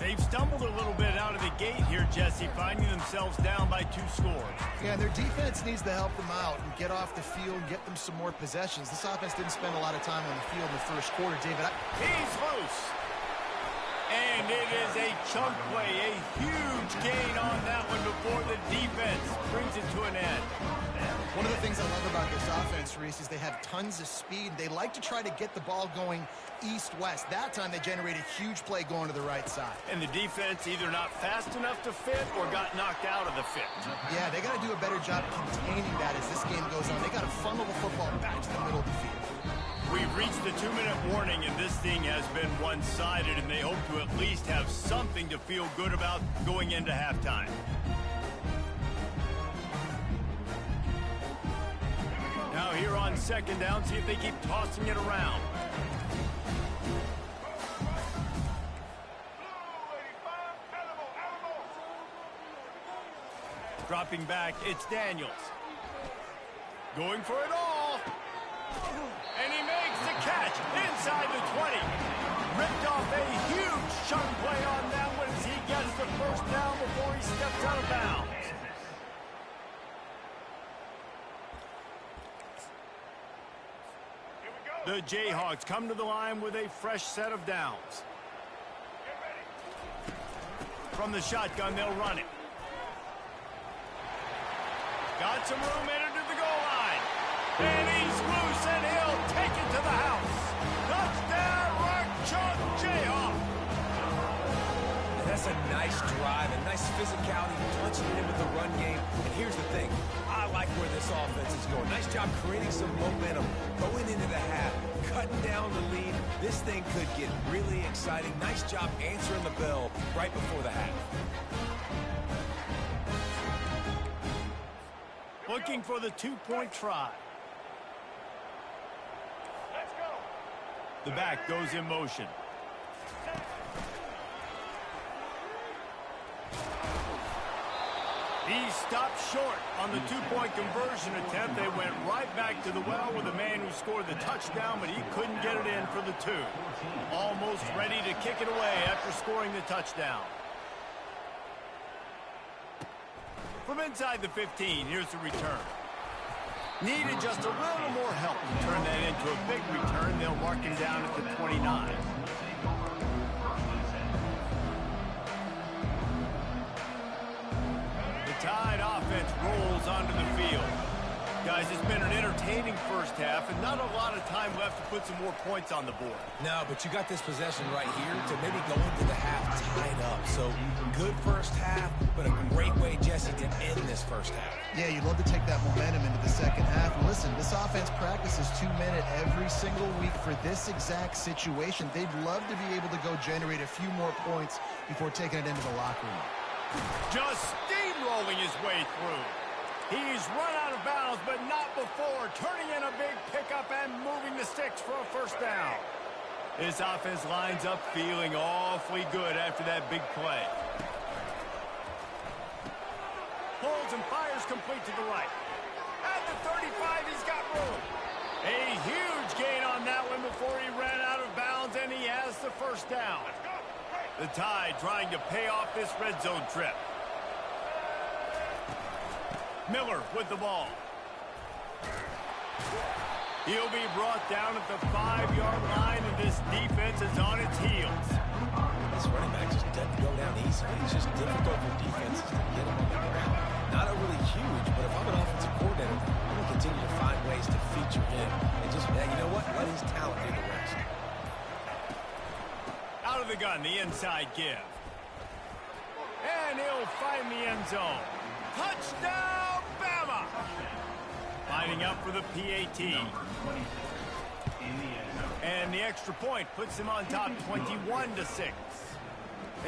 S1: They've stumbled a little bit out of the gate here, Jesse, finding themselves down by 2 scores.
S3: Yeah, their defense needs to help them out and get off the field and get them some more possessions. This offense didn't spend a lot of time on the field in the first quarter, David.
S1: He's loose. And And it is a chunk play, a huge gain on that one before the defense brings it to an end.
S3: One of the things I love about this offense, Reese, is they have tons of speed. They like to try to get the ball going east-west. That time they generate a huge play going to the right side.
S1: And the defense either not fast enough to fit or got knocked out of the fit.
S3: Yeah, they got to do a better job containing that as this game goes on. They got to funnel the football back to the middle of the field.
S1: We've reached the 2-minute warning, and this thing has been one-sided, and they hope to at least have something to feel good about going into halftime. Now here on second down, see if they keep tossing it around. Dropping back, it's Daniels. Going for it all. And he makes the catch inside the 20. Ripped off a huge chunk play on that one as he gets the first down before he steps out of bounds. The Jayhawks come to the line with a fresh set of downs. From the shotgun, they'll run it. Got some room, entered to the goal line. And he's loose, and he'll take it to the house. Touchdown, Rock Jayhawk.
S2: That's a nice drive, a nice physicality, punching it in with the run game. And here's the thing. I like where this offense is going. Nice job creating some momentum, going into the half, cutting down the lead. This thing could get really exciting. Nice job answering the bell right before the half.
S1: Looking for the two-point try. Let's go. The back goes in motion. He stopped short on the two-point conversion attempt. They went right back to the well with the man who scored the touchdown, but he couldn't get it in for the two. Almost ready to kick it away after scoring the touchdown. From inside the 15, here's the return. Needed just a little more help to turn that into a big return. They'll mark him down at the 29. Tide offense rolls onto the field. Guys, it's been an entertaining first half and not a lot of time left to put some more points on the board.
S2: No, but you got this possession right here to maybe go into the half tied up. So good first half, but a great way, Jesse, to end this first half.
S3: Yeah, you'd love to take that momentum into the second half. And listen, this offense practices 2-minute every single week for this exact situation. They'd love to be able to go generate a few more points before taking it into the locker room.
S1: Just steamrolling his way through. He's run out of bounds, but not before turning in a big pickup and moving the sticks for a first down. This offense lines up feeling awfully good after that big play. Pulls and fires complete to the right. At the 35, he's got room. A huge gain on that one before he ran out of bounds, and he has the first down. The Tide trying to pay off this red zone trip. Miller with the ball. He'll be brought down at the 5-yard line, and this defense is on its heels.
S2: This running back just doesn't go down easily. It's just difficult for defenses to get him on the ground. Not overly huge, but if I'm an offensive coordinator, I'm going to continue to find ways to feature him. And just, you know what? Let his talent do the rest.
S1: Out of the gun, the inside give. And he'll find the end zone. Touchdown, Bama! Lining up for the PAT. And the extra point puts him on top 21-6.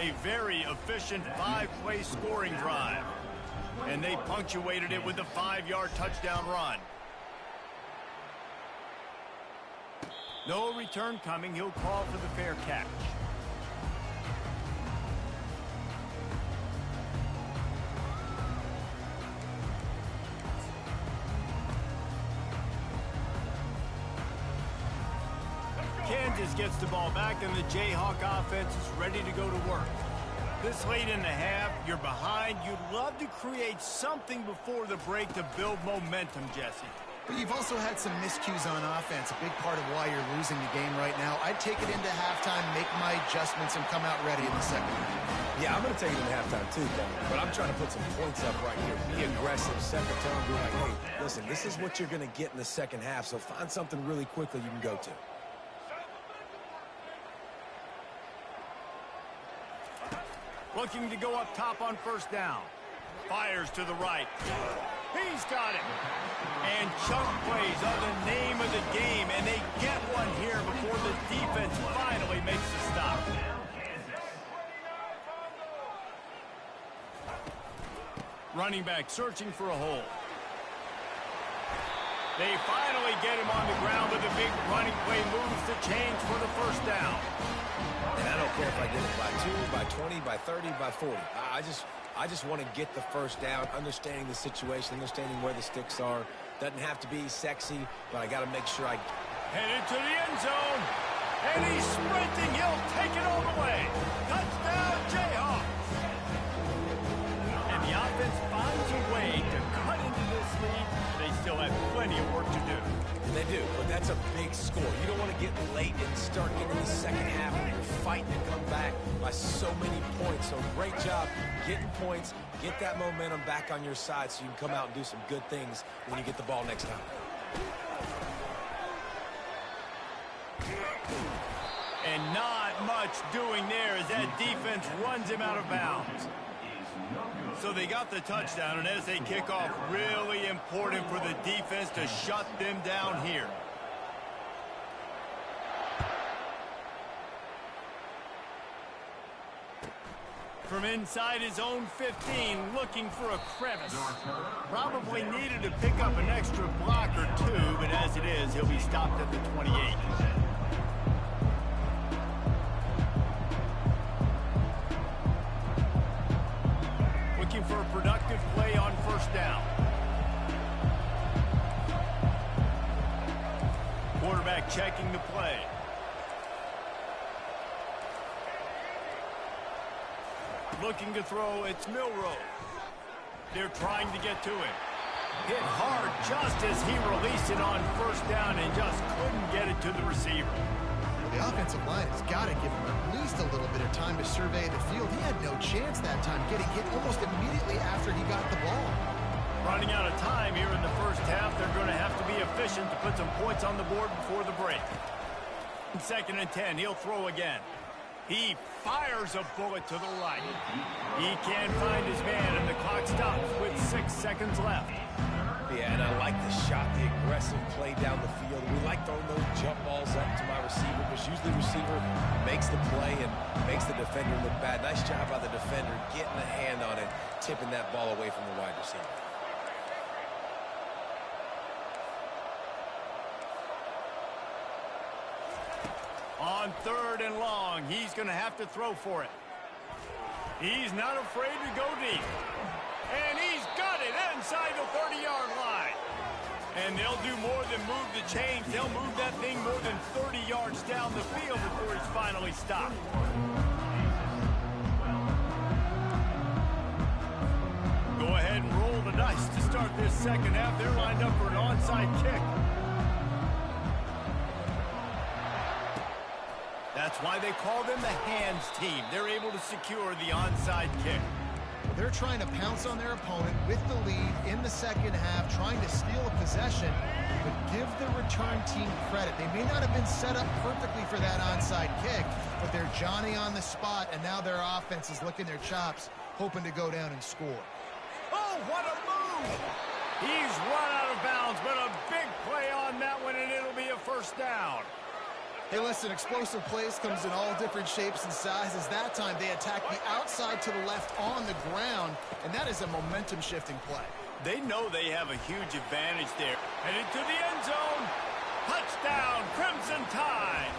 S1: A very efficient 5-play scoring drive. And they punctuated it with a 5-yard touchdown run. No return coming. He'll call for the fair catch. Kansas gets the ball back, and the Jayhawk offense is ready to go to work. This late in the half, you're behind. You'd love to create something before the break to build momentum, Jesse.
S3: But you've also had some miscues on offense, a big part of why you're losing the game right now. I'd take it into halftime, make my adjustments, and come out ready in the second half.
S2: Yeah, I'm going to take it into halftime too, but I'm trying to put some points up right here. Be aggressive, set the tone, be like, hey, listen, this is what you're going to get in the second half, so find something really quickly you can go to.
S1: Looking to go up top on first down. Fires to the right. He's got it. And chunk plays are the name of the game, and they get one here before the defense finally makes the stop. Running back searching for a hole. They finally get him on the ground with a big running play, moves the chains for the first down.
S2: And I don't care if I did it by 2, by 20, by 30, by 40. I just want to get the first down, understanding the situation, understanding where the sticks are. Doesn't have to be sexy, but I got to make sure I...
S1: Headed to the end zone. And he's sprinting. He'll take it all the way. Touchdown, Jayhawks. And the offense finds a way to cut into this lead. They still have plenty of work to do.
S2: They do, but that's a big score. You don't want to get late and start getting the second half when you're fighting to come back by so many points. So great job getting points, get that momentum back on your side so you can come out and do some good things when you get the ball next time.
S1: And not much doing there as that defense runs him out of bounds. So they got the touchdown, and as they kick off, really important for the defense to shut them down here. From inside his own 15, looking for a crevice. Probably needed to pick up an extra block or two, but as it is, he'll be stopped at the 28. Looking for a productive play on first down. Quarterback checking the play. Looking to throw, it's Milroe. They're trying to get to him. Hit hard just as he released it on first down and just couldn't get it to the receiver.
S3: The offensive line has got to give him at least a little bit of time to survey the field. He had no chance that time, getting hit almost immediately after he got the ball.
S1: Running out of time here in the first half, they're going to have to be efficient to put some points on the board before the break. 2nd and 10, he'll throw again. He fires a bullet to the right. He can't find his man, and the clock stops with 6 seconds left.
S2: Yeah, and I like the shot, the aggressive play down the field. We like throwing those jump balls up to my receiver, because usually the receiver makes the play and makes the defender look bad. Nice job by the defender getting a hand on it, tipping that ball away from the wide receiver.
S1: On 3rd and long, he's going to have to throw for it. He's not afraid to go deep. And he's got it inside the 30-yard line. And they'll do more than move the chains. They'll move that thing more than 30 yards down the field before he's finally stopped. Go ahead and roll the dice to start this second half. They're lined up for an onside kick. That's why they call them the hands team. They're able to secure the onside kick.
S3: They're trying to pounce on their opponent with the lead in the second half, trying to steal a possession, but give the return team credit. They may not have been set up perfectly for that onside kick, but they're Johnny on the spot, and now their offense is licking their chops, hoping to go down and score.
S1: Oh, what a move! He's run out of bounds, but a big play on that one, and it'll be a first down.
S3: Hey, listen, explosive plays comes in all different shapes and sizes. That time, they attack the outside to the left on the ground, and that is a momentum-shifting play.
S1: They know they have a huge advantage there. Headed to the end zone. Touchdown, Crimson Tide.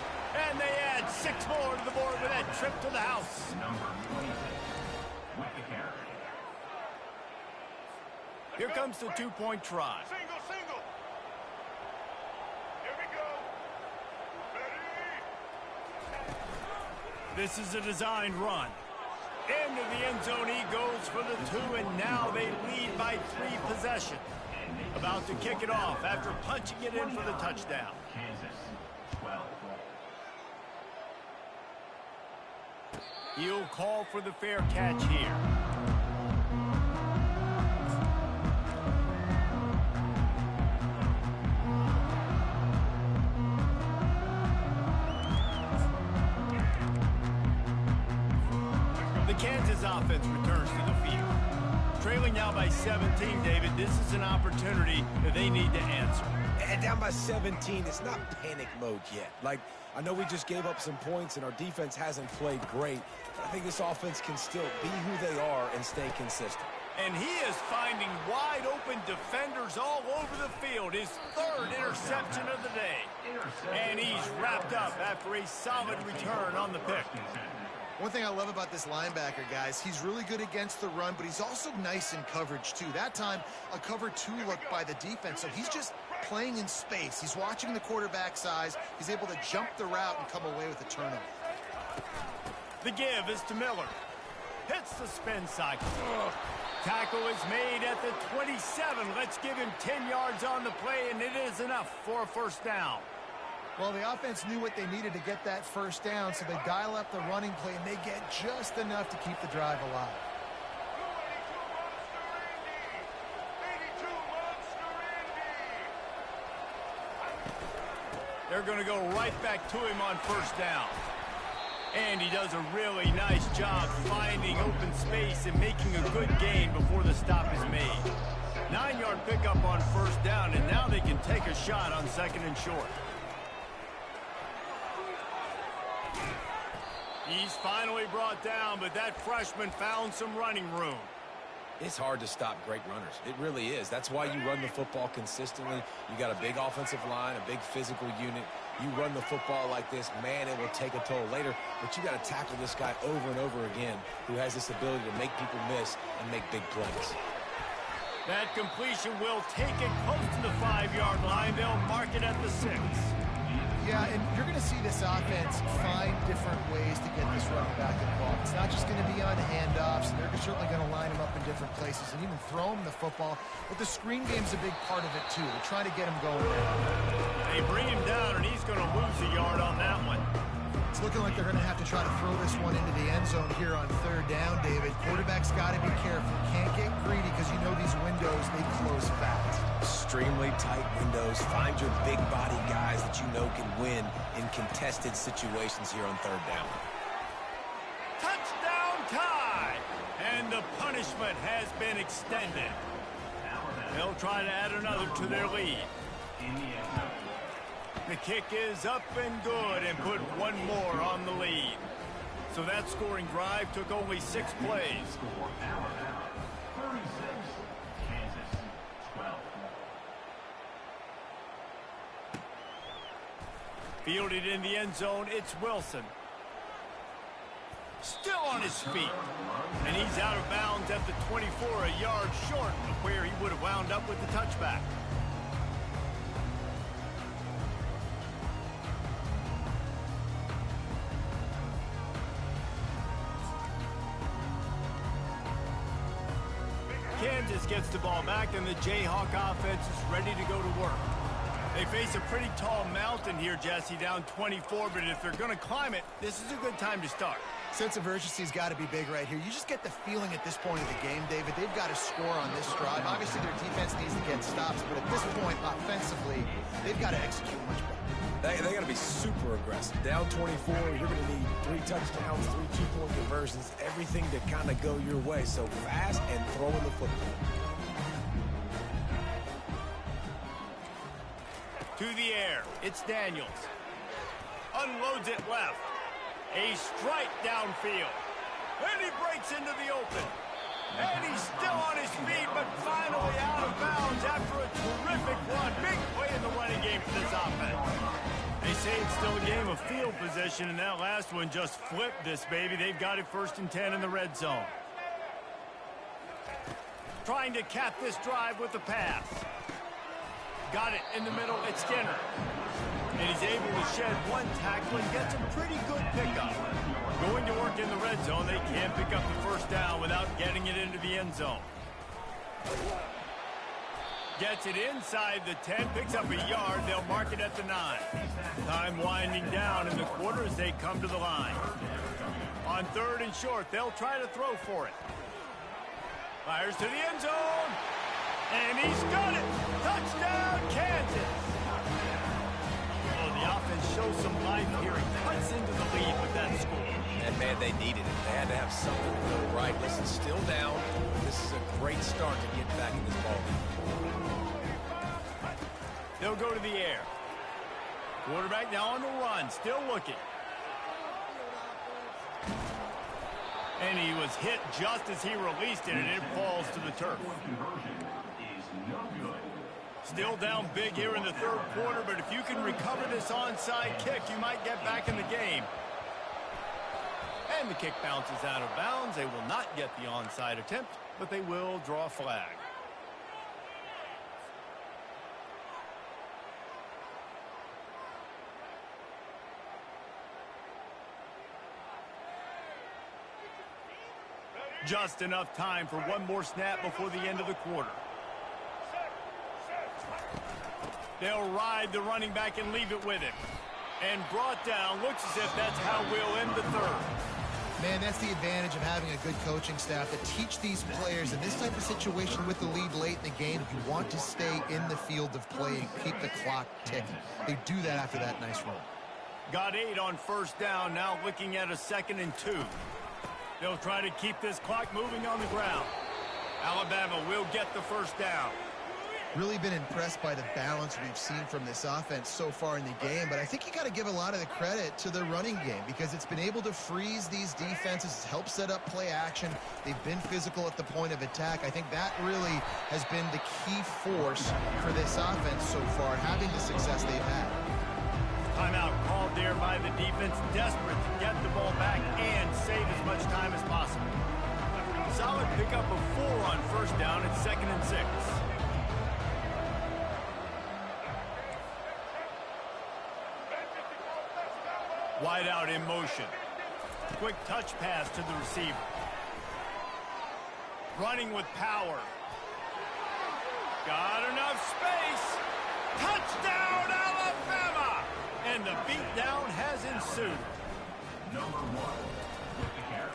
S1: And they add 6 more to the board with that trip to the house.
S4: Number 26, with the carry.
S1: Here comes the 2-point try.
S5: Single, single. Here we go. Ready?
S1: This is a designed run. Into the end zone he goes for the 2, and now they lead by 3 possessions. About to kick it off after punching it in for the touchdown.
S4: Kansas, 12.
S1: He'll call for the fair catch here. The Kansas offense returns to the field. Trailing now by 17, David, this is an opportunity that they need to answer.
S2: And down by 17, it's not panic mode yet. Like, I know we just gave up some points and our defense hasn't played great, but I think this offense can still be who they are and stay consistent.
S1: And he is finding wide open defenders all over the field. His third interception of the day. And he's wrapped up after a solid return on the pick.
S3: One thing I love about this linebacker, guys, he's really good against the run, but he's also nice in coverage, too. That time, a cover 2 look by the defense, so he's just playing in space. He's watching the quarterback's eyes. He's able to jump the route and come away with a turnover.
S1: The give is to Miller. Hits the spin cycle. Tackle is made at the 27. Let's give him 10 yards on the play, and it is enough for a first down.
S3: Well, the offense knew what they needed to get that first down, so they dial up the running play, and they get just enough to keep the drive alive.
S1: They're going to go right back to him on first down. And he does a really nice job finding open space and making a good gain before the stop is made. 9-yard pickup on first down, and now they can take a shot on second and short. He's finally brought down, but that freshman found some running room.
S2: It's hard to stop great runners. It really is. That's why you run the football consistently. You got a big offensive line, a big physical unit. You run the football like this, man, it will take a toll later. But you got to tackle this guy over and over again who has this ability to make people miss and make big plays.
S1: That completion will take it close to the 5-yard line. They'll mark it at the 6.
S3: Yeah, and you're going to see this offense find different ways to get this running back involved. It's not just going to be on handoffs. They're certainly going to line him up in different places and even throw him the football. But the screen game's a big part of it, too. They're trying to get him going there.
S1: They bring him down, and he's going to lose a yard on that one.
S3: It's looking like they're going to have to try to throw this one into the end zone here on third down, David. Quarterback's got to be careful. Can't get greedy because you know these windows, they close fast.
S2: Extremely tight windows. Find your big body guys that you know can win in contested situations here on third down.
S1: Touchdown tie! And the punishment has been extended. They'll try to add another to their lead. The kick is up and good and put one more on the lead. So that scoring drive took only 6 plays. Fielded in the end zone, it's Wilson. Still on his feet. And he's out of bounds at the 24, a yard short of where he would have wound up with the touchback. Kansas gets the ball back, and the Jayhawk offense is ready to go to work. They face a pretty tall mountain here, Jesse, down 24, but if they're going to climb it, this is a good time to start.
S3: Sense of urgency's got to be big right here. You just get the feeling at this point of the game, David, they've got to score on this drive. Obviously, their defense needs to get stops, but at this point, offensively, they've got to execute much better.
S2: They got to be super aggressive. Down 24, you're going to need 3 touchdowns, 3 two-point conversions, everything to kind of go your way. So fast and throwing the football.
S1: To the air, it's Daniels. Unloads it left. A strike downfield. And he breaks into the open. And he's still on his feet, but finally out of bounds after a terrific run. Big play in the running game for this offense. They say it's still a game of field position, and that last one just flipped this baby. They've got it 1st and 10 in the red zone. Trying to cap this drive with the pass. Got it in the middle, it's Skinner. And he's able to shed one tackle and gets a pretty good pickup. Going to work in the red zone, they can't pick up the first down without getting it into the end zone. Gets it inside the 10, picks up a yard. They'll mark it at the 9. Time winding down in the quarter as they come to the line. On 3rd and short, they'll try to throw for it. Fires to the end zone. And he's got it. Touchdown, Kansas. Oh, the offense shows some life here and cuts into the lead with that score.
S2: And, man, they needed it. They had to have something to go right. Listen, still down. This is a great start to get back in this ballgame.
S1: They'll go to the air. Quarterback now on the run, still looking. And he was hit just as he released it, and it falls to the turf. Still down big here in the 3rd quarter, but if you can recover this onside kick, you might get back in the game. And the kick bounces out of bounds. They will not get the onside attempt, but they will draw a flag. Just enough time for one more snap before the end of the quarter. They'll ride the running back and leave it with him. And brought down. Looks as if that's how we'll end the 3rd.
S3: Man, that's the advantage of having a good coaching staff to teach these players in this type of situation with the lead late in the game. If you want to stay in the field of play and keep the clock ticking, they do that after that nice run.
S1: Got 8 on 1st down. Now looking at a 2nd and 2. They'll try to keep this clock moving on the ground. Alabama will get the 1st down.
S3: Really been impressed by the balance we've seen from this offense so far in the game, but I think you got to give a lot of the credit to the running game because it's been able to freeze these defenses, it's helped set up play action. They've been physical at the point of attack. I think that really has been the key force for this offense so far, having the success they've had.
S1: Timeout called there by the defense, desperate to get the ball back and save as much time as possible. Solid pickup of 4 on 1st down at 2nd and 6. Wide out in motion. Quick touch pass to the receiver. Running with power. Got enough space. Touchdown, Alabama! And the beatdown has ensued.
S4: Number 1 with the carry.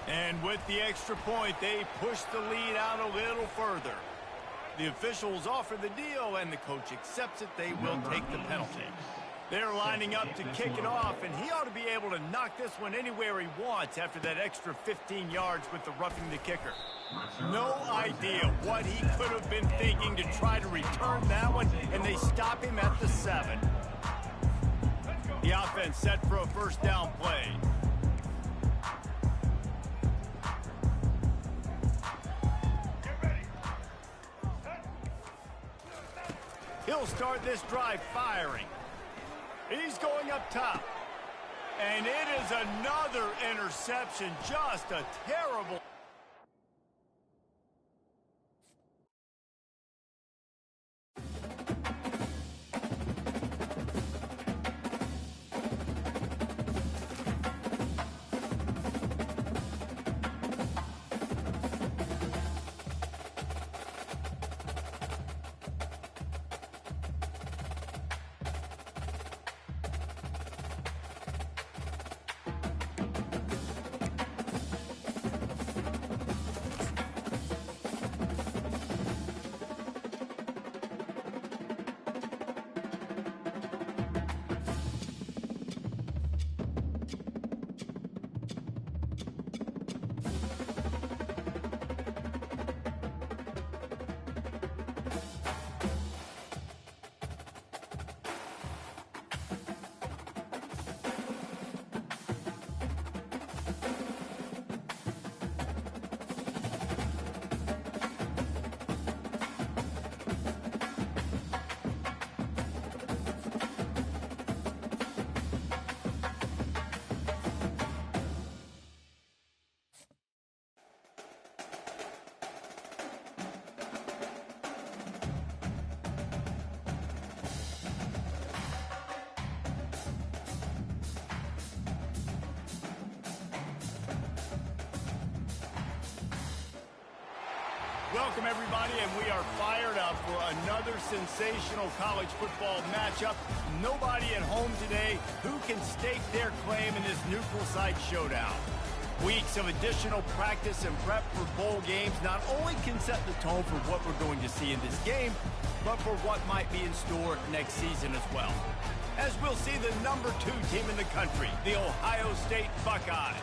S1: And with the extra point, they push the lead out a little further. The officials offer the deal, and the coach accepts it. They will take the penalty. They're lining up to kick it off, and he ought to be able to knock this one anywhere he wants after that extra 15 yards with the roughing the kicker. No idea what he could have been thinking to try to return that one, and they stop him at the 7. The offense set for a 1st down play. He'll start this drive firing. He's going up top. And it is another interception. Just a terrible... Welcome, everybody, and we are fired up for another sensational college football matchup. Nobody at home today who can stake their claim in this neutral site showdown. Weeks of additional practice and prep for bowl games not only can set the tone for what we're going to see in this game, but for what might be in store next season as well. As we'll see the number 2 team in the country, the Ohio State Buckeyes,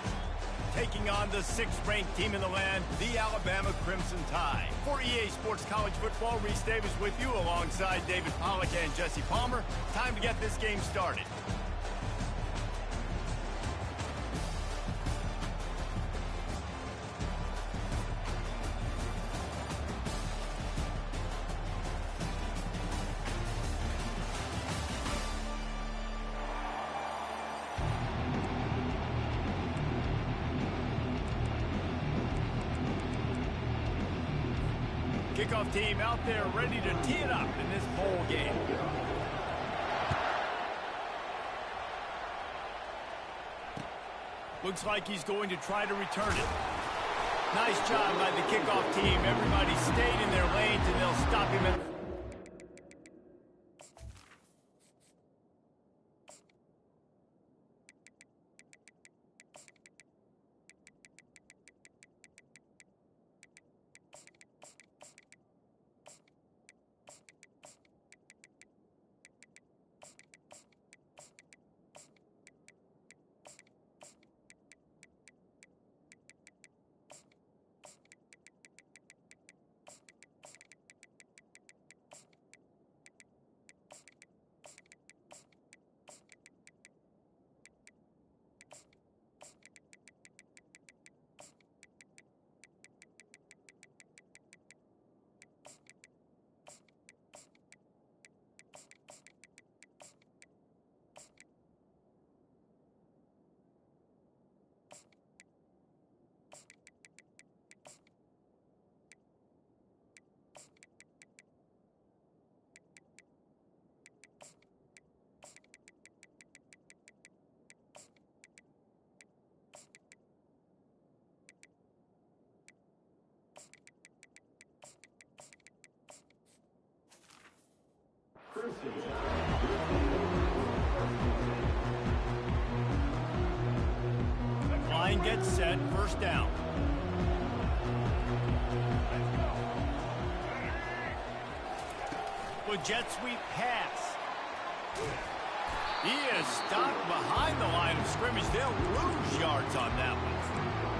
S1: taking on the 6th-ranked team in the land, the Alabama Crimson Tide. For EA Sports College Football, Reese Davis with you alongside David Pollack and Jesse Palmer. Time to get this game started. Kickoff team out there ready to tee it up in this bowl game. Looks like he's going to try to return it. Nice job by the kickoff team. Everybody stayed in their lanes, and they'll stop him at... Line gets set, first down. With jet sweep pass. He is stopped behind the line of scrimmage. They'll lose yards on that one.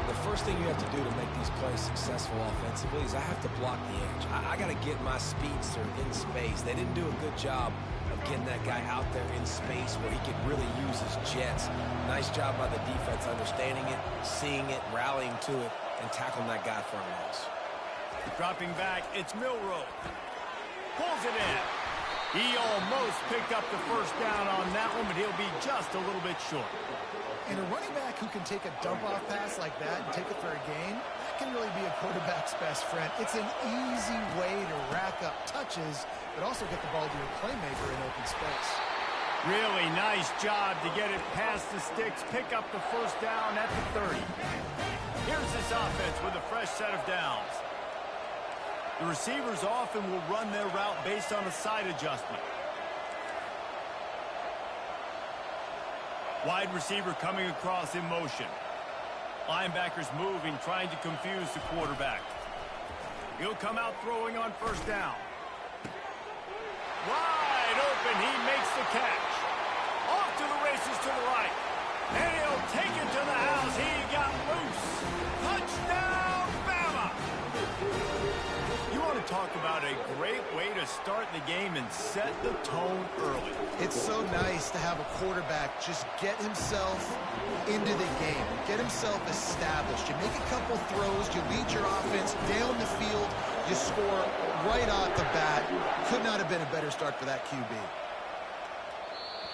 S2: The first thing you have to do to make these plays successful offensively is I have to block the edge. I got to get my speedster in space. They didn't do a good job of getting that guy out there in space where he could really use his jets. Nice job by the defense understanding it, seeing it, rallying to it, and tackling that guy for a loss.
S1: Dropping back, it's Milroe. Pulls it in. He almost picked up the first down on that one, but he'll be just a little bit short.
S3: And a running back who can take a dump-off pass like that and take it for a gain, that can really be a quarterback's best friend. It's an easy way to rack up touches, but also get the ball to your playmaker in open space.
S1: Really nice job to get it past the sticks, pick up the first down at the 30. Here's this offense with a fresh set of downs. The receivers often will run their route based on a side adjustment. Wide receiver coming across in motion. Linebackers moving, trying to confuse the quarterback. He'll come out throwing on first down. Wide open, he makes the catch. Off to the races to the right. And he'll take it to the house. He got loose. Touchdown, Bama! You want to talk about a great way to start the game and set the tone early.
S3: It's so nice to have a quarterback just get himself into the game, get himself established. You make a couple throws, you lead your offense down the field, you score right off the bat. Could not have been a better start for that QB.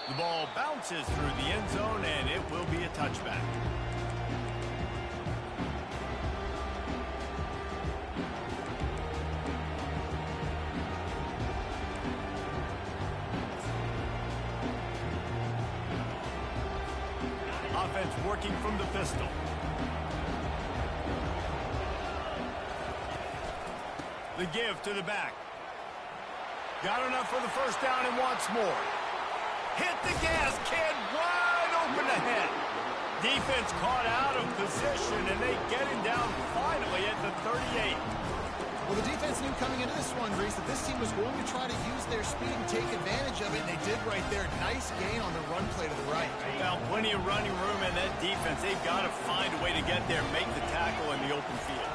S1: The ball bounces through the end zone, and it will be a touchback. Offense working from the pistol. The give to the back. Got enough for the first down and wants more. Hit the gas, kid. Wide open ahead. Defense caught out of position, and they get him down finally at the 38.
S3: Well, the defense knew coming into this one, Reese, that this team was going to try to use their speed and take advantage of it, and they did right there. Nice gain on the run play to the right.
S1: Now, plenty of running room in that defense. They've got to find a way to get there, make the tackle in the open field.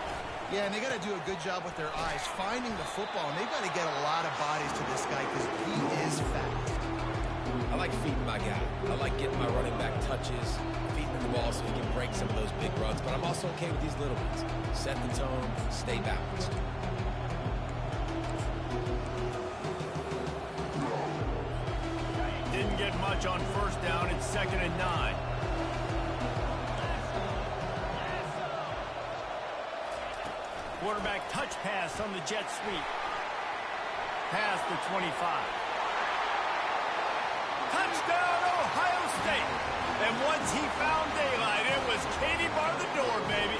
S3: Yeah, and they got to do a good job with their eyes, finding the football, and they've got to get a lot of bodies to this guy because he is fast.
S2: I like feeding my guy. I like getting my running back touches, feeding him the ball so he can break some of those big runs, but I'm also okay with these little ones. Set the tone, stay balanced.
S1: Didn't get much on first down. It's 2nd and 9. Quarterback touch pass on the jet sweep. Pass to 25. Touchdown, Ohio State. And once he found daylight, it was Katie bar the door, baby.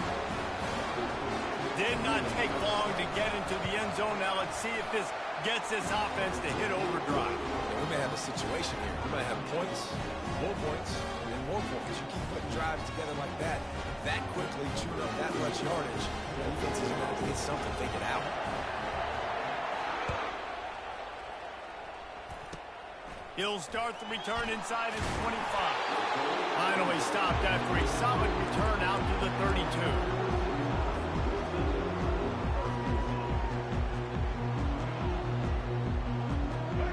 S1: Did not take long to get into the end zone. Now let's see if this gets this offense to hit overdrive.
S2: Yeah, we may have a situation here. We might have points, and more points. You keep putting drives together like that quickly, chewing up that much yardage, the defense is going to have to get something figured out.
S1: He'll start the return inside his 25. Finally stopped after a solid return out to the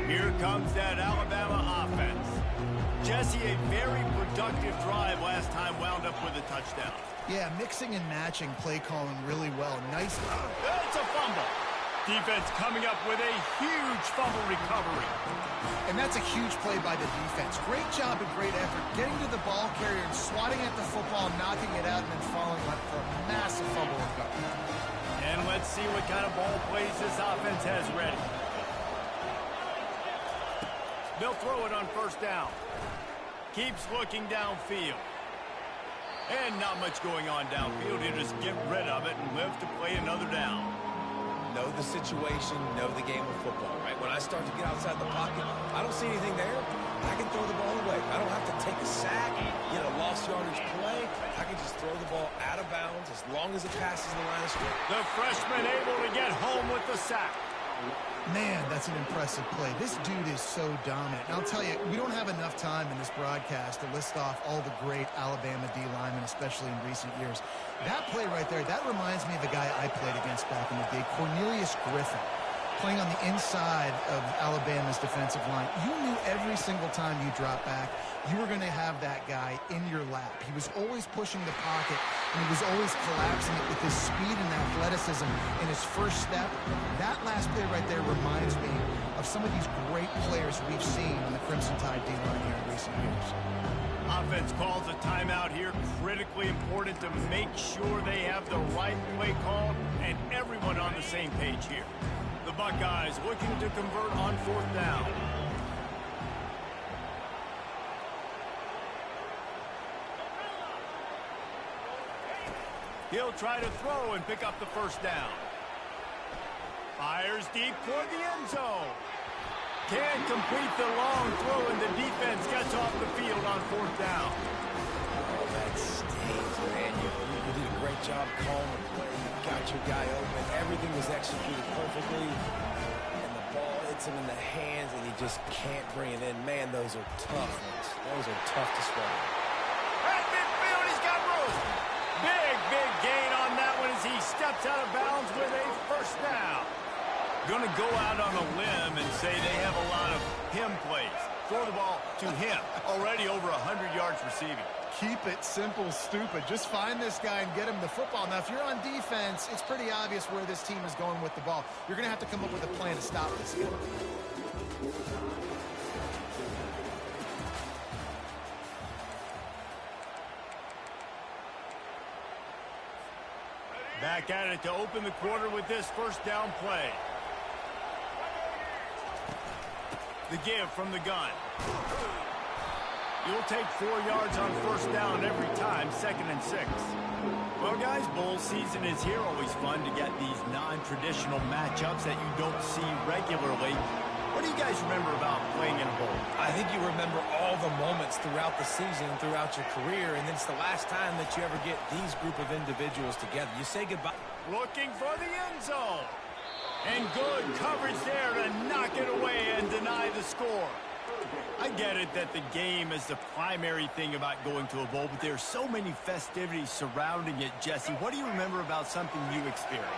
S1: 32. Here comes that Alabama offense. Jesse, a very productive drive last time, wound up with a touchdown.
S3: Yeah, mixing and matching play calling really well. Nice.
S1: It's a fumble. Defense coming up with a huge fumble recovery.
S3: And that's a huge play by the defense. Great job and great effort getting to the ball carrier and swatting at the football, knocking it out, and then following up for a massive fumble recovery.
S1: And let's see what kind of ball plays this offense has ready. They'll throw it on first down. Keeps looking downfield. And not much going on downfield. He'll just get rid of it and live to play another down.
S2: Know the situation, know the game of football, right? When I start to get outside the pocket, I don't see anything there. I can throw the ball away. I don't have to take a sack, get a lost yardage play. I can just throw the ball out of bounds as long as it passes the line of scrimmage.
S1: The freshman able to get home with the sack.
S3: Man, that's an impressive play. This dude is so dominant. And I'll tell you, we don't have enough time in this broadcast to list off all the great Alabama D linemen, especially in recent years. That play right there, that reminds me of a guy I played against back in the day, Cornelius Griffin, playing on the inside of Alabama's defensive line. You knew every single time you dropped back, you were going to have that guy in your lap. He was always pushing the pocket, and he was always collapsing it with his speed and athleticism in his first step. That last play right there reminds me of some of these great players we've seen in the Crimson Tide D-line here in recent years.
S1: Offense calls a timeout here. Critically important to make sure they have the right play call and everyone on the same page here. The Buckeyes looking to convert on fourth down. He'll try to throw and pick up the first down. Fires deep toward the end zone. Can't complete the long throw, and the defense gets off the field on fourth down.
S2: Oh, that stings, man. You did a great job calling the play. You got your guy open. Everything was executed perfectly. And the ball hits him in the hands, and he just can't bring it in. Man, those are tough ones. Those are tough to swallow.
S1: At midfield, he's got room. Big gain on that one as he steps out of bounds with a first down. Going to go out on a limb and say they have a lot of him plays. Throw the ball to him. Already over 100 yards receiving.
S3: Keep it simple, stupid. Just find this guy and get him the football. Now, if you're on defense, it's pretty obvious where this team is going with the ball. You're going to have to come up with a plan to stop this guy.
S1: Back at it to open the quarter with this first down play. The give from the gun. You'll take 4 yards on first down every time, 2nd and 6. Well, guys, bowl season is here. Always fun to get these non-traditional matchups that you don't see regularly. What do you guys remember about playing in a bowl?
S2: I think you remember all the moments throughout the season, throughout your career, and it's the last time that you ever get these group of individuals together. You say goodbye.
S1: Looking for the end zone. And good coverage there to knock it away and deny the score. I get it that the game is the primary thing about going to a bowl, but there's so many festivities surrounding it. Jesse, what do you remember about something you experienced?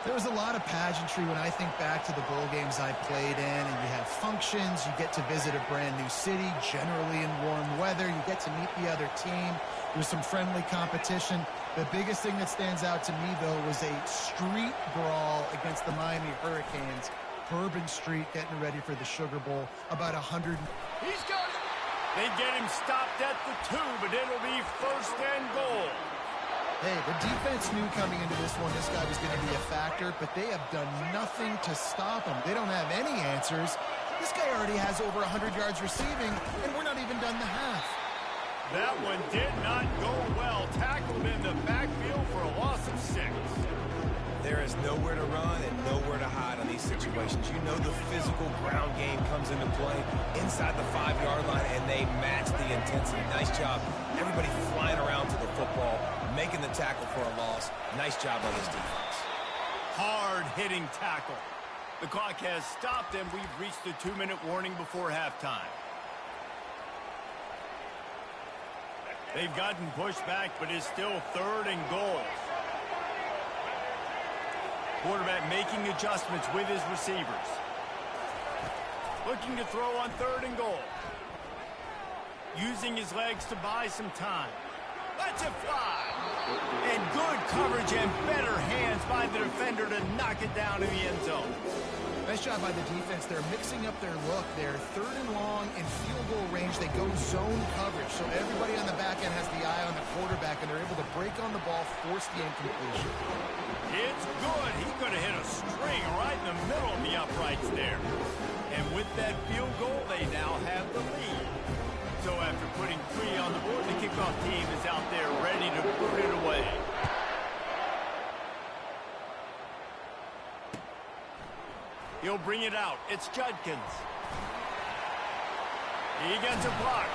S3: There was a lot of pageantry when I think back to the bowl games I played in, and you have functions, you get to visit a brand new city, generally in warm weather, you get to meet the other team, there's some friendly competition. The biggest thing that stands out to me, though, was a street brawl against the Miami Hurricanes. Bourbon Street getting ready for the Sugar Bowl, about 100.
S1: He's got it! They get him stopped at the 2, but it'll be 1st and goal.
S3: Hey, the defense knew coming into this one this guy was going to be a factor, but they have done nothing to stop him. They don't have any answers. This guy already has over 100 yards receiving, and we're not even done the half.
S1: That one did not go well. Tackled in the backfield for a loss of 6.
S2: There is nowhere to run and nowhere to hide on these situations. You know the physical ground game comes into play inside the 5-yard line, and they match the intensity. Nice job. Everybody flying around to the football, making the tackle for a loss. Nice job on this defense.
S1: Hard-hitting tackle. The clock has stopped, and we've reached the 2-minute warning before halftime. They've gotten pushed back, but it's still 3rd and goal. Quarterback making adjustments with his receivers. Looking to throw on 3rd and goal. Using his legs to buy some time. Lets it fly. And good coverage and better hands by the defender to knock it down in the end zone.
S3: Nice job by the defense. They're mixing up their look. They're 3rd and long in field goal range. They go zone coverage. So everybody on the back end has the eye on the quarterback, and they're able to break on the ball, force the incompletion.
S1: It's good. He could have hit a string right in the middle of the uprights there. And with that field goal, they now have the lead. So after putting 3 on the board, the kickoff team is out there ready to boot it away. He'll bring it out. It's Judkins. He gets a block.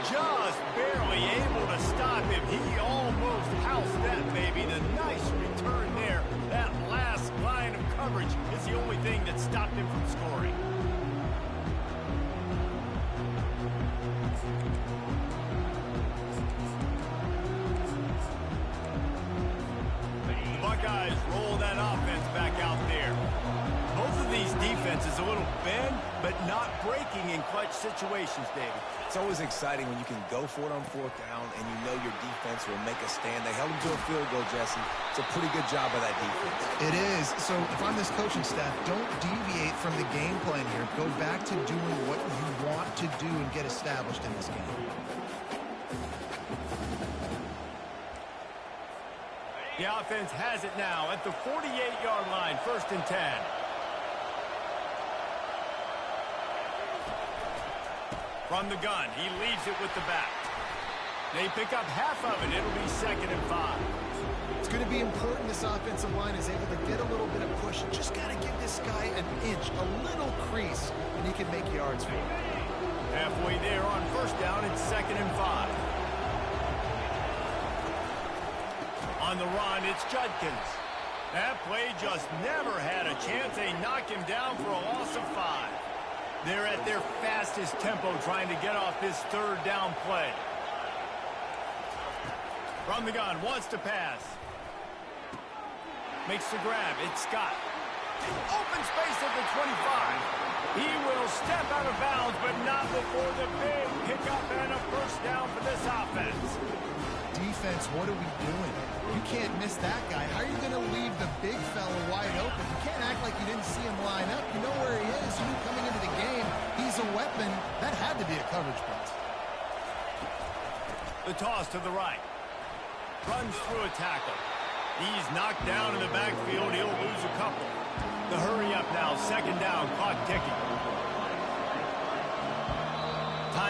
S1: Just barely able to stop him. He almost housed that baby. The nice return there. That last line of coverage is the only thing that stopped him from scoring. The Buckeyes roll that offense back out there. Both of these defenses a little bend, but not breaking in clutch situations, David.
S2: It's always exciting when you can go for it on 4th down and you know your defense will make a stand. They held him to a field goal, Jesse. It's a pretty good job by that defense.
S3: It is. So if I'm this coaching staff, don't deviate from the game plan here. Go back to doing what you want to do and get established in this game.
S1: The offense has it now at the 48-yard line, 1st and 10. From the gun, he leaves it with the back. They pick up half of it. It'll be 2nd and 5.
S3: It's going to be important this offensive line is able to get a little bit of push. Just got to give this guy an inch, a little crease, and he can make yards for you.
S1: Halfway there on 1st down, it's 2nd and 5. On the run, it's Judkins. That play just never had a chance. They knock him down for a loss of 5. They're at their fastest tempo trying to get off this 3rd down play. From the gun, wants to pass. Makes the grab. It's Scott. Open space at the 25. He will step out of bounds, but not before the big pickup and a 1st down for this offense.
S3: Defense, what are we doing? You can't miss that guy. How are you going to leave the big fella wide open? You can't act like you didn't see him line up. You know where he is. You knew coming into the game, he's a weapon. That had to be a coverage punt.
S1: The toss to the right. Runs through a tackle. He's knocked down in the backfield. He'll lose a couple. The hurry up now. 2nd down. Clock ticking.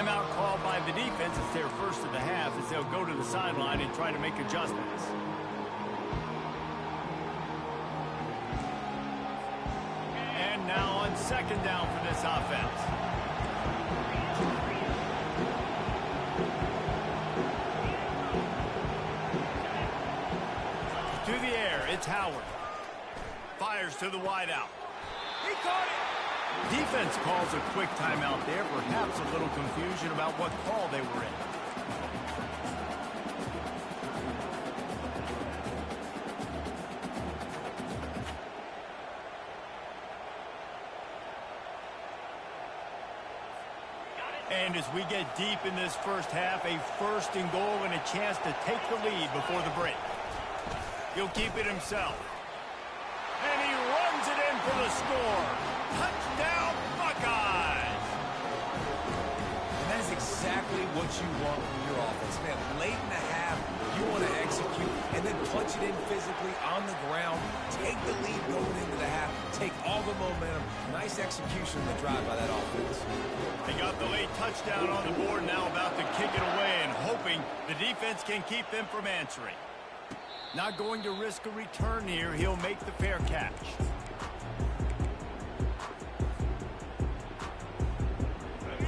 S1: timeout called by the defense. It's their first of the half as they'll go to the sideline and try to make adjustments. And now on second down for this offense. To the air, it's Howard. Fires to the wideout. He caught it! Defense calls a quick timeout there. Perhaps a little confusion about what call they were in. And as we get deep in this first half, a first and goal and a chance to take the lead before the break. He'll keep it himself. And he runs it in for the score. Touchdown, Buckeyes!
S2: And that is exactly what you want from your offense, man. Late in the half, you want to execute and then punch it in physically on the ground. Take the lead going into the half. Take all the momentum. Nice execution of the drive by that offense.
S1: They got the late touchdown on the board, now about to kick it away and hoping the defense can keep them from answering. Not going to risk a return here. He'll make the fair catch.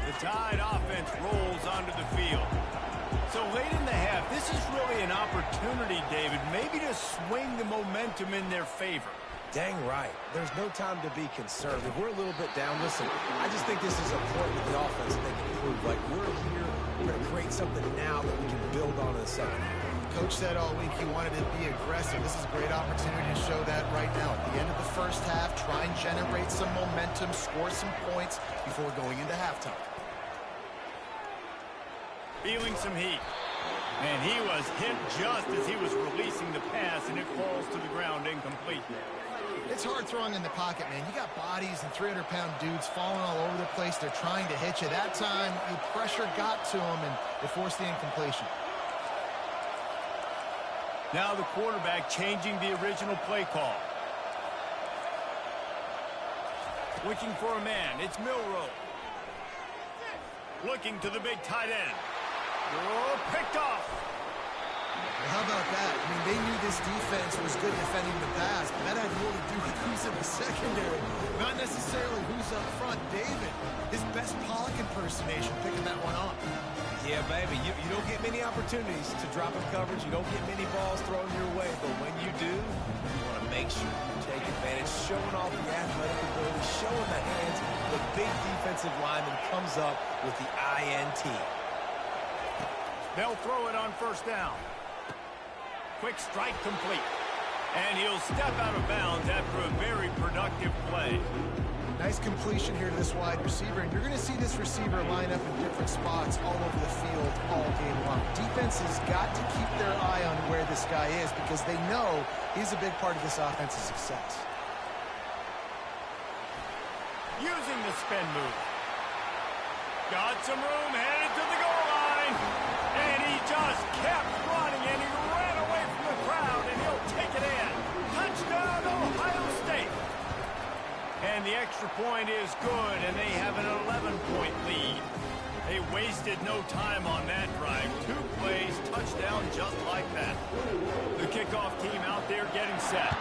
S1: The Tide offense rolls onto the field. So late in the half, this is really an opportunity, David, maybe to swing the momentum in their favor.
S2: Dang right. There's no time to be concerned. If we're a little bit down, listen, I just think this is a point with the offense that they can improve. Like, we're here, we're going to create something now that we can build on in the second half.
S3: Coach said all week he wanted to be aggressive. This is a great opportunity to show that right now. At the end of the first half, try and generate some momentum, score some points before going into halftime.
S1: Feeling some heat. And he was hit just as he was releasing the pass, and it falls to the ground incomplete.
S3: It's hard throwing in the pocket, man. You got bodies and 300-pound dudes falling all over the place. They're trying to hit you. That time, the pressure got to him, and it forced the incompletion.
S1: Now the quarterback changing the original play call. Looking for a man. It's Milroe. Looking to the big tight end. Oh, picked off.
S3: Well, how about that? I mean, they knew this defense was good defending the pass, but that had more to do with who's in the secondary, not necessarily who's up front. David, his best Pollock impersonation, picking that one off.
S2: Yeah, baby, you don't get many opportunities to drop in coverage. You don't get many balls thrown your way, but when you do, you want to make sure you take advantage, showing off the athletic ability, showing the hands. The big defensive lineman comes up with the INT.
S1: They'll throw it on first down. Quick strike complete. And he'll step out of bounds after a very productive play.
S3: Nice completion here to this wide receiver, and you're going to see this receiver line up in different spots all over the field all game long. Defense has got to keep their eye on where this guy is because they know he's a big part of this offense's success.
S1: Using the spin move. Got some room, headed to the goal line. And he just kept running, and he ran away from the crowd, and he'll take it in. Touchdown, Ohio State. And the extra point is good, and they have an 11-point lead. They wasted no time on that drive. 2 plays, touchdown just like that. The kickoff team out there getting set.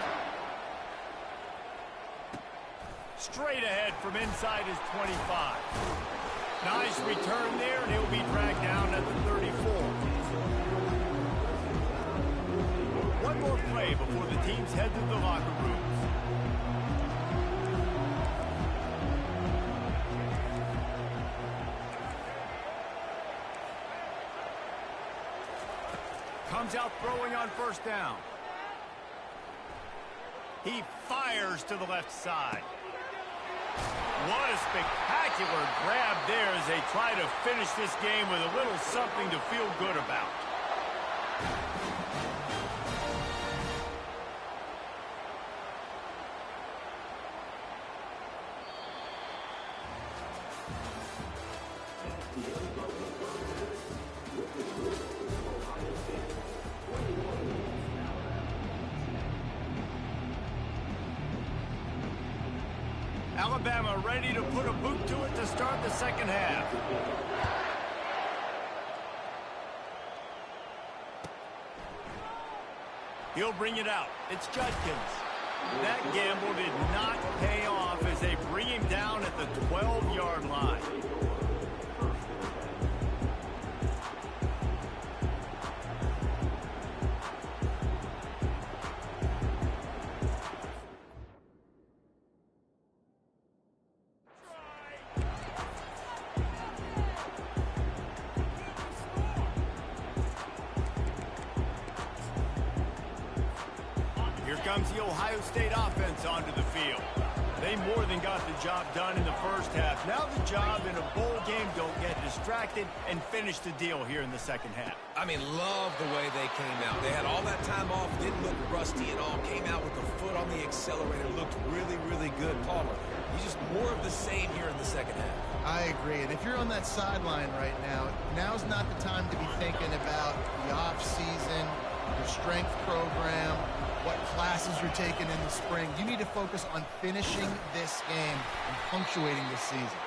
S1: Straight ahead from inside his 25. Nice return there, and he'll be dragged down at the 34. One more play before the teams head to the locker rooms. Comes out throwing on first down. He fires to the left side. What a spectacular grab there as they try to finish this game with a little something to feel good about. Alabama ready to put a boot to it to start the second half. He'll bring it out. It's Judkins. That gamble did not pay off as they bring him down at the 12-yard line. Here comes the Ohio State offense onto the field. They more than got the job done in the first half. Now the job in a bowl game, don't get distracted and finish the deal here in the second half.
S2: I mean, love the way they came out. They had all that time off, didn't look rusty at all, came out with the foot on the accelerator, looked really, really good. Palmer, he's just more of the same here in the second half.
S3: I agree. And if you're on that sideline right now, now's not the time to be thinking about the off-season, your strength program, what classes you're taking in the spring. You need to focus on finishing this game and punctuating this season.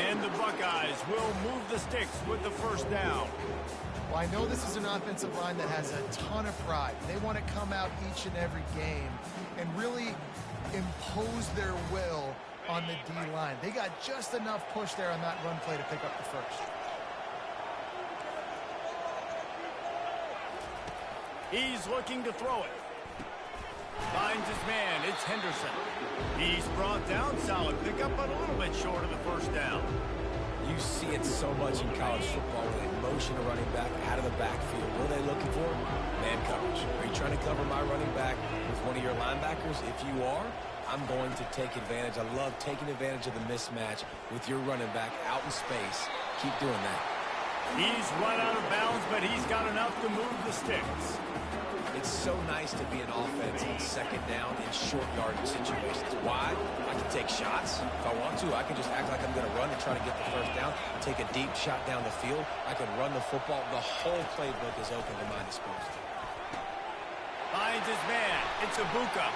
S1: And the Buckeyes will move the sticks with the first down.
S3: Well, I know this is an offensive line that has a ton of pride. They want to come out each and every game and really impose their will on the D-line. They got just enough push there on that run play to pick up the first.
S1: He's looking to throw it. Finds his man. It's Henderson. He's brought down. Solid pickup, but a little bit short of the first down.
S2: You see it so much in college football where they motion a running back out of the backfield. What are they looking for? Man coverage. Are you trying to cover my running back with one of your linebackers? If you are, I'm going to take advantage. I love taking advantage of the mismatch with your running back out in space. Keep doing that.
S1: He's run out of bounds, but he's got enough to move the sticks.
S2: It's so nice to be an offense on second down in short yardage situations. Why? I can take shots. If I want to, I can just act like I'm going to run and try to get the first down, take a deep shot down the field. I can run the football. The whole playbook is open to my disposal.
S1: Finds his man. It's Ibuka.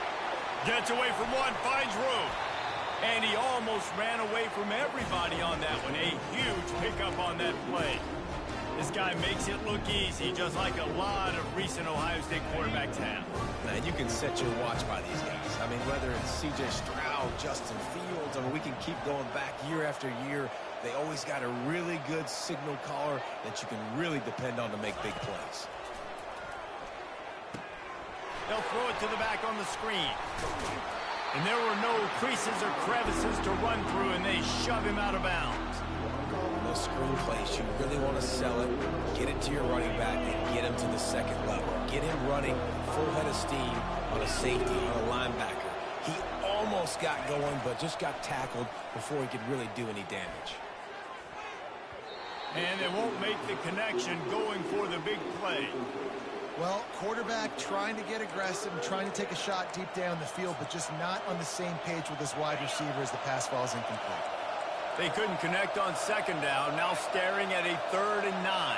S1: Gets away from one, finds room. And he almost ran away from everybody on that one. A huge pickup on that play. This guy makes it look easy, just like a lot of recent Ohio State quarterbacks have.
S2: Now, you can set your watch by these guys. I mean, whether it's C.J. Stroud, Justin Fields, I mean, we can keep going back year after year. They always got a really good signal caller that you can really depend on to make big plays.
S1: They'll throw it to the back on the screen. And there were no creases or crevices to run through, and they shove him out of bounds.
S2: Those screen plays, you really want to sell it, get it to your running back, and get him to the second level. Get him running full head of steam on a safety, on a linebacker. He almost got going, but just got tackled before he could really do any damage.
S1: And they won't make the connection going for the big play.
S3: Well, quarterback trying to get aggressive and trying to take a shot deep down the field, but just not on the same page with his wide receiver as the pass falls incomplete.
S1: They couldn't connect on second down, now staring at a 3rd and 9.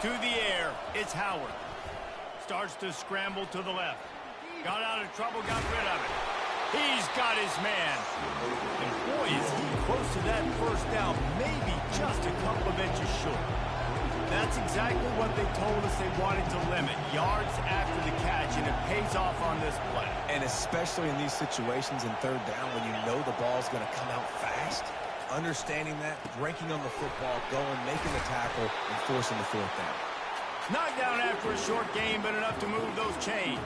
S1: To the air, it's Howard. Starts to scramble to the left. Got out of trouble, got rid of it. He's got his man. And boy, is he close to that first down, maybe just a couple of inches short. That's exactly what they told us they wanted to limit, yards after the catch, and it pays off on this play.
S2: And especially in these situations in 3rd down when you know the ball's going to come out fast, understanding that, breaking on the football, going, making the tackle, and forcing the 4th down.
S1: Knocked down after a short game, but enough to move those chains.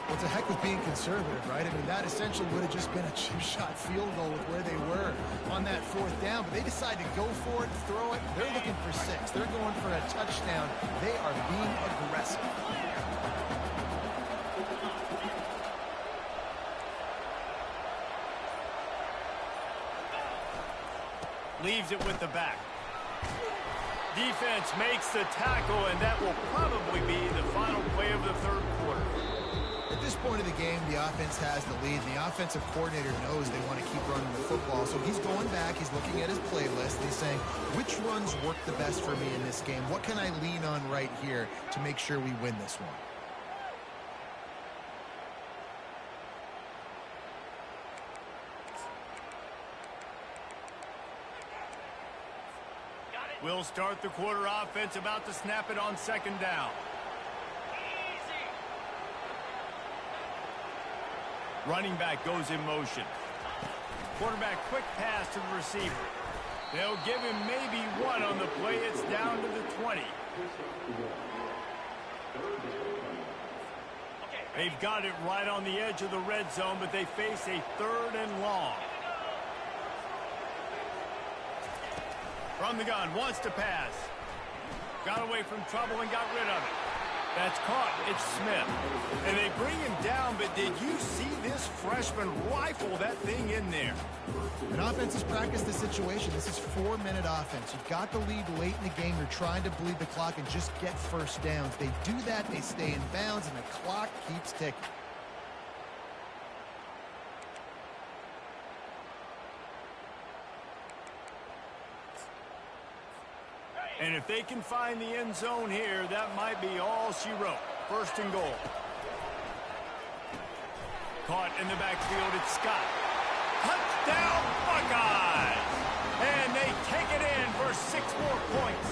S3: Well, to heck with being conservative, right? I mean, that essentially would have just been a chip-shot field goal with where they were on that 4th down. But they decided to go for it, throw it. They're looking for 6. They're going for a touchdown. They are being aggressive.
S1: Leaves it with the back. Defense makes the tackle, and that will probably be the final play of the 3rd quarter.
S3: At this point of the game, the offense has the lead. The offensive coordinator knows they want to keep running the football. So he's going back, he's looking at his playlist, and he's saying, which runs work the best for me in this game? What can I lean on right here to make sure we win this one?
S1: We'll start the quarter offense, about to snap it on second down. Running back goes in motion. Quarterback quick pass to the receiver. They'll give him maybe one on the play. It's down to the 20. They've got it right on the edge of the red zone, but they face a 3rd and long. From the gun, wants to pass. Got away from trouble and got rid of it. That's caught. It's Smith. And they bring him down, but did you see this freshman rifle that thing in there?
S3: An offense has practiced the situation. This is 4-minute offense. You've got the lead late in the game. You're trying to bleed the clock and just get first downs. They do that, they stay in bounds, and the clock keeps ticking.
S1: And if they can find the end zone here, that might be all she wrote. 1st and goal. Caught in the backfield, it's Scott. Touchdown, Buckeyes! And they take it in for 6 more points.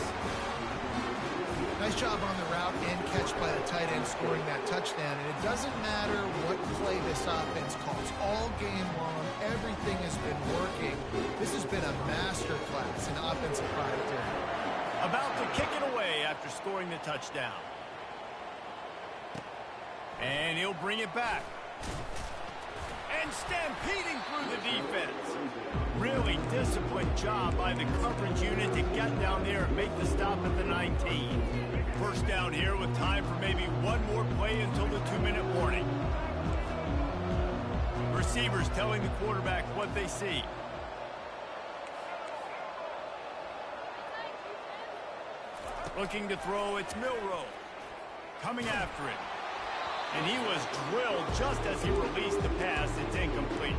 S3: Nice job on the route and catch by the tight end scoring that touchdown. And it doesn't matter what play this offense calls. All game long, everything has been working. This has been a masterclass in offensive productivity.
S1: About to kick it away after scoring the touchdown. And he'll bring it back. And stampeding through the defense. Really disciplined job by the coverage unit to get down there and make the stop at the 19. 1st down here with time for maybe one more play until the 2-minute warning. Receivers telling the quarterback what they see. Looking to throw, it's Milroe. Coming after it. And he was drilled just as he released the pass. It's incomplete.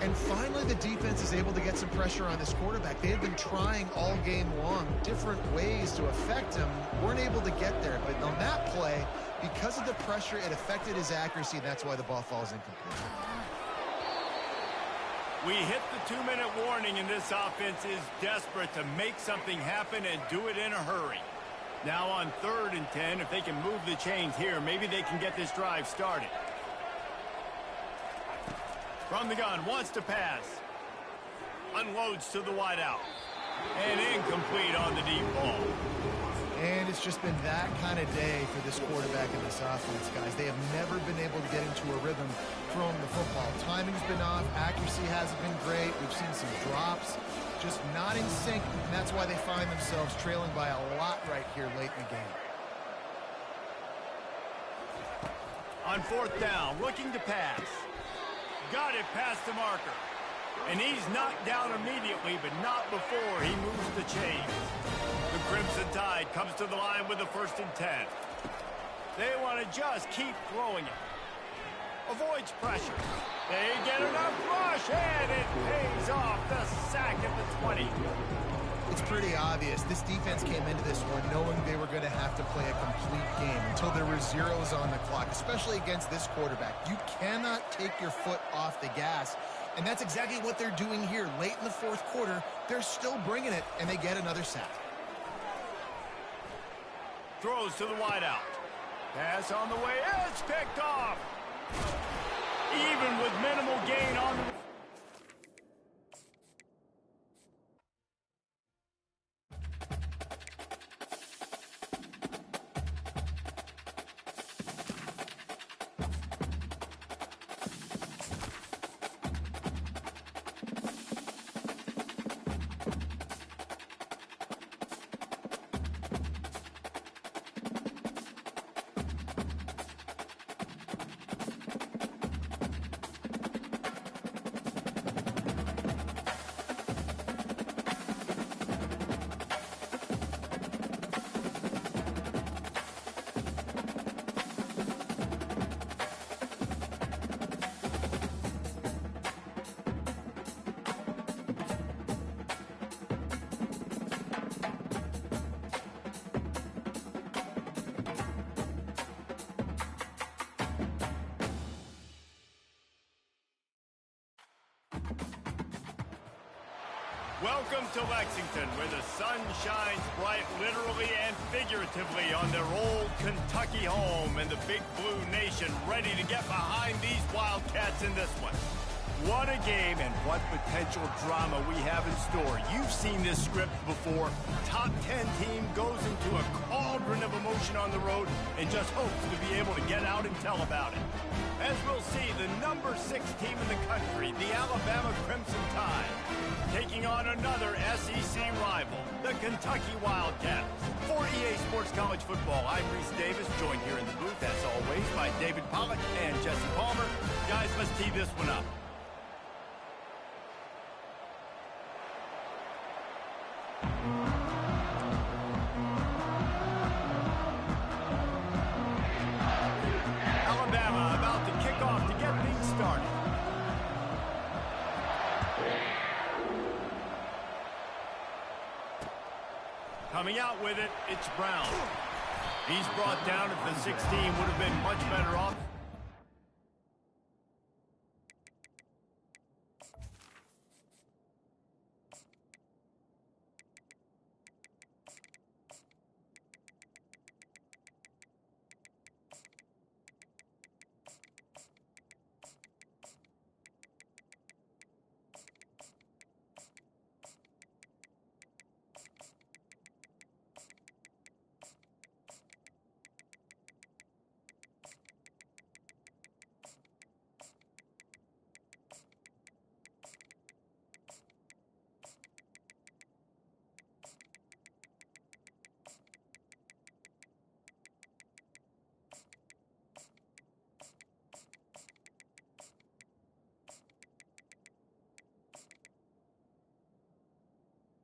S3: And finally, the defense is able to get some pressure on this quarterback. They have been trying all game long different ways to affect him. Weren't able to get there. But on that play, because of the pressure, it affected his accuracy. And that's why the ball falls incomplete.
S1: We hit the 2-minute warning, and this offense is desperate to make something happen and do it in a hurry. Now on 3rd and 10, if they can move the chains here, maybe they can get this drive started. From the gun, wants to pass. Unloads to the wideout. And incomplete on the deep ball.
S3: And it's just been that kind of day for this quarterback and this offense, guys. They have never been able to get into a rhythm throwing the football. Timing's been off. Accuracy hasn't been great. We've seen some drops. Just not in sync, and that's why they find themselves trailing by a lot right here late in the game.
S1: On 4th down, looking to pass. Got it past the marker. And he's knocked down immediately, but not before he moves the chains. The Crimson Tide comes to the line with the 1st and 10. They want to just keep throwing it. Avoids pressure. They get enough rush, and it pays off. The sack at the 20.
S3: It's pretty obvious. This defense came into this one knowing they were going to have to play a complete game until there were zeros on the clock, especially against this quarterback. You cannot take your foot off the gas, and that's exactly what they're doing here. Late in the 4th quarter, they're still bringing it, and they get another sack.
S1: Throws to the wideout. Pass on the way. It's picked off. Even with minimal gain on the... Welcome to Lexington, where the sun shines bright literally and figuratively on their old Kentucky home, and the Big Blue Nation ready to get behind these Wildcats in this one. What a game and what potential drama we have in store. You've seen this script before. Top 10 team goes into a cauldron of emotion on the road and just hopes to be able to get out and tell about it. As we'll see, the number 6 team in the country, the Alabama Crimson Tide, taking on another SEC rival, the Kentucky Wildcats. For EA Sports College Football, I'm Reese Davis, joined here in the booth, as always, by David Pollack and Jesse Palmer. Guys, let's tee this one up. Alabama about to kick off to get things started. Coming out with it, it's Brown. He's brought down at the 16, would have been much better off.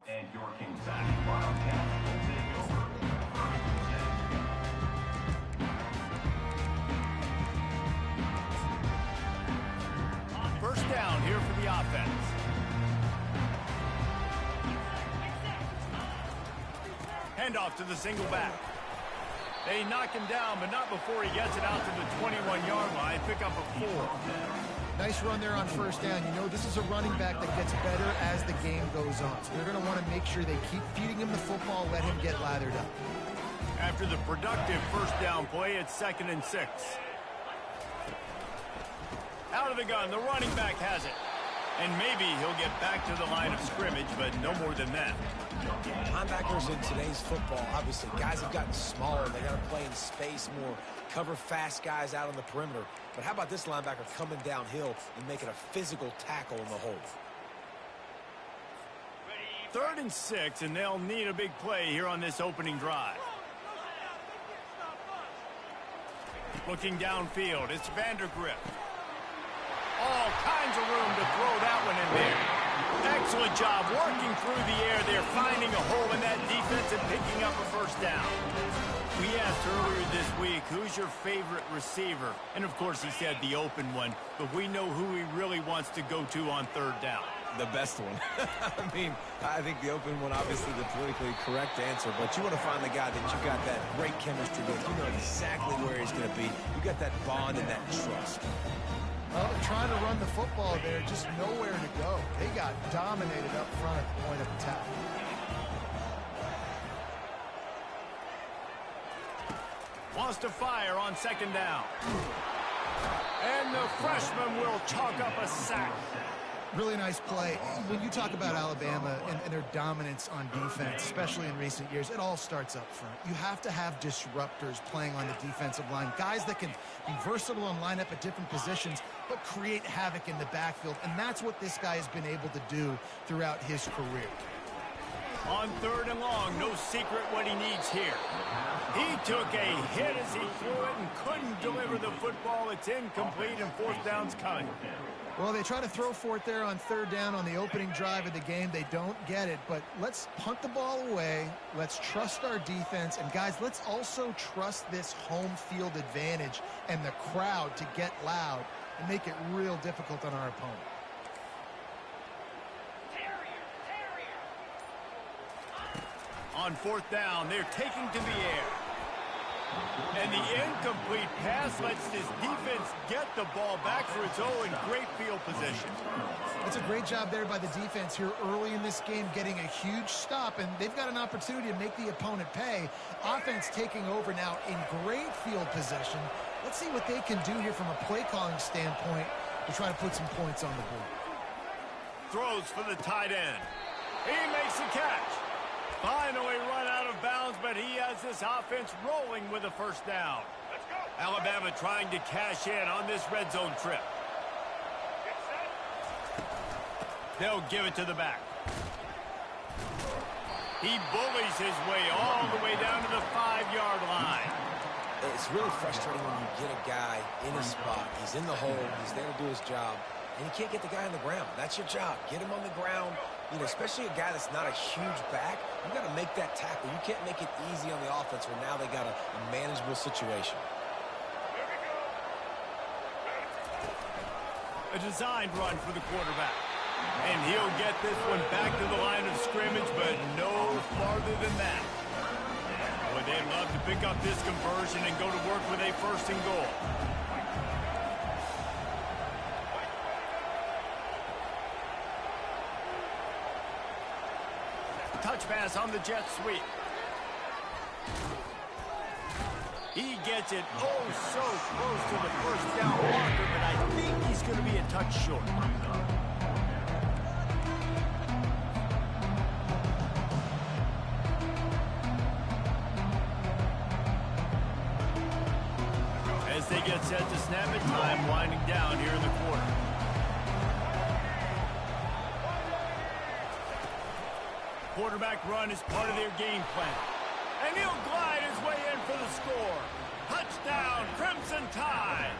S4: And your Kentucky Wildcats will take over
S1: First down here for the offense. Handoff to the single back. They knock him down, but not before he gets it out to the 21-yard line. Pick up a 4.
S3: Nice run there on first down. You know, this is a running back that gets better as the game goes on. So they're going to want to make sure they keep feeding him the football, let him get lathered up.
S1: After the productive first down play, it's 2nd and 6. Out of the gun, the running back has it. And maybe he'll get back to the line of scrimmage, but no more than that.
S2: Linebackers in today's football, obviously, guys have gotten smaller. They got to play in space more, cover fast guys out on the perimeter. But how about this linebacker coming downhill and making a physical tackle in the hole?
S1: 3rd and 6, and they'll need a big play here on this opening drive. Looking downfield, it's Vandergrift. All kinds of room to throw that one in there. Excellent job working through the air there, finding a hole in that defense and picking up a first down. We asked earlier this week, who's your favorite receiver? And, of course, he said the open one, but we know who he really wants to go to on 3rd down.
S2: The best one. I mean, I think the open one, obviously the politically correct answer, but you want to find the guy that you got that great chemistry with. You know exactly where he's going to be. You got that bond and that trust.
S3: Well, they're trying to run the football there, just nowhere to go. They got dominated up front at the point of attack.
S1: Wants to fire on 2nd down. And the freshman will chalk up a sack.
S3: Really nice play. When you talk about Alabama and their dominance on defense, especially in recent years, it all starts up front. You have to have disruptors playing on the defensive line, guys that can be versatile and line up at different positions, but create havoc in the backfield, and that's what this guy has been able to do throughout his career.
S1: On 3rd and long, no secret what he needs here. He took a hit as he threw it and couldn't deliver the football. It's incomplete, and 4th down's coming.
S3: Well, they try to throw for it there on 3rd down on the opening drive of the game. They don't get it, but let's punt the ball away. Let's trust our defense. And, guys, let's also trust this home field advantage and the crowd to get loud and make it real difficult on our opponent.
S1: On 4th down, they're taking to the air. And the incomplete pass lets this defense get the ball back for its own great field position.
S3: It's a great job there by the defense here early in this game, getting a huge stop, and they've got an opportunity to make the opponent pay. Offense taking over now in great field position. Let's see what they can do here from a play calling standpoint to try to put some points on the board.
S1: Throws for the tight end. He makes the catch. Finally run out of bounds, but he has this offense rolling with a first down. Alabama trying to cash in on this red zone trip. They'll give it to the back. He bullies his way all the way down to the 5-yard line.
S2: It's really frustrating when you get a guy in a spot. He's in the hole. He's there to do his job. And you can't get the guy on the ground. That's your job. Get him on the ground. You know, especially a guy that's not a huge back. You got to make that tackle. You can't make it easy on the offense where now they got a manageable situation.
S1: A designed run for the quarterback. And he'll get this one back to the line of scrimmage, but no farther than that. Boy, they'd love to pick up this conversion and go to work with a first and goal. Touch pass on the jet sweep. He gets it oh so close to the first down marker, but I think he's going to be a touch short. As they get set to snap it, time winding down here in the quarter. Quarterback run is part of their game plan. And he'll glide his way in for the score. Touchdown, Crimson Tide.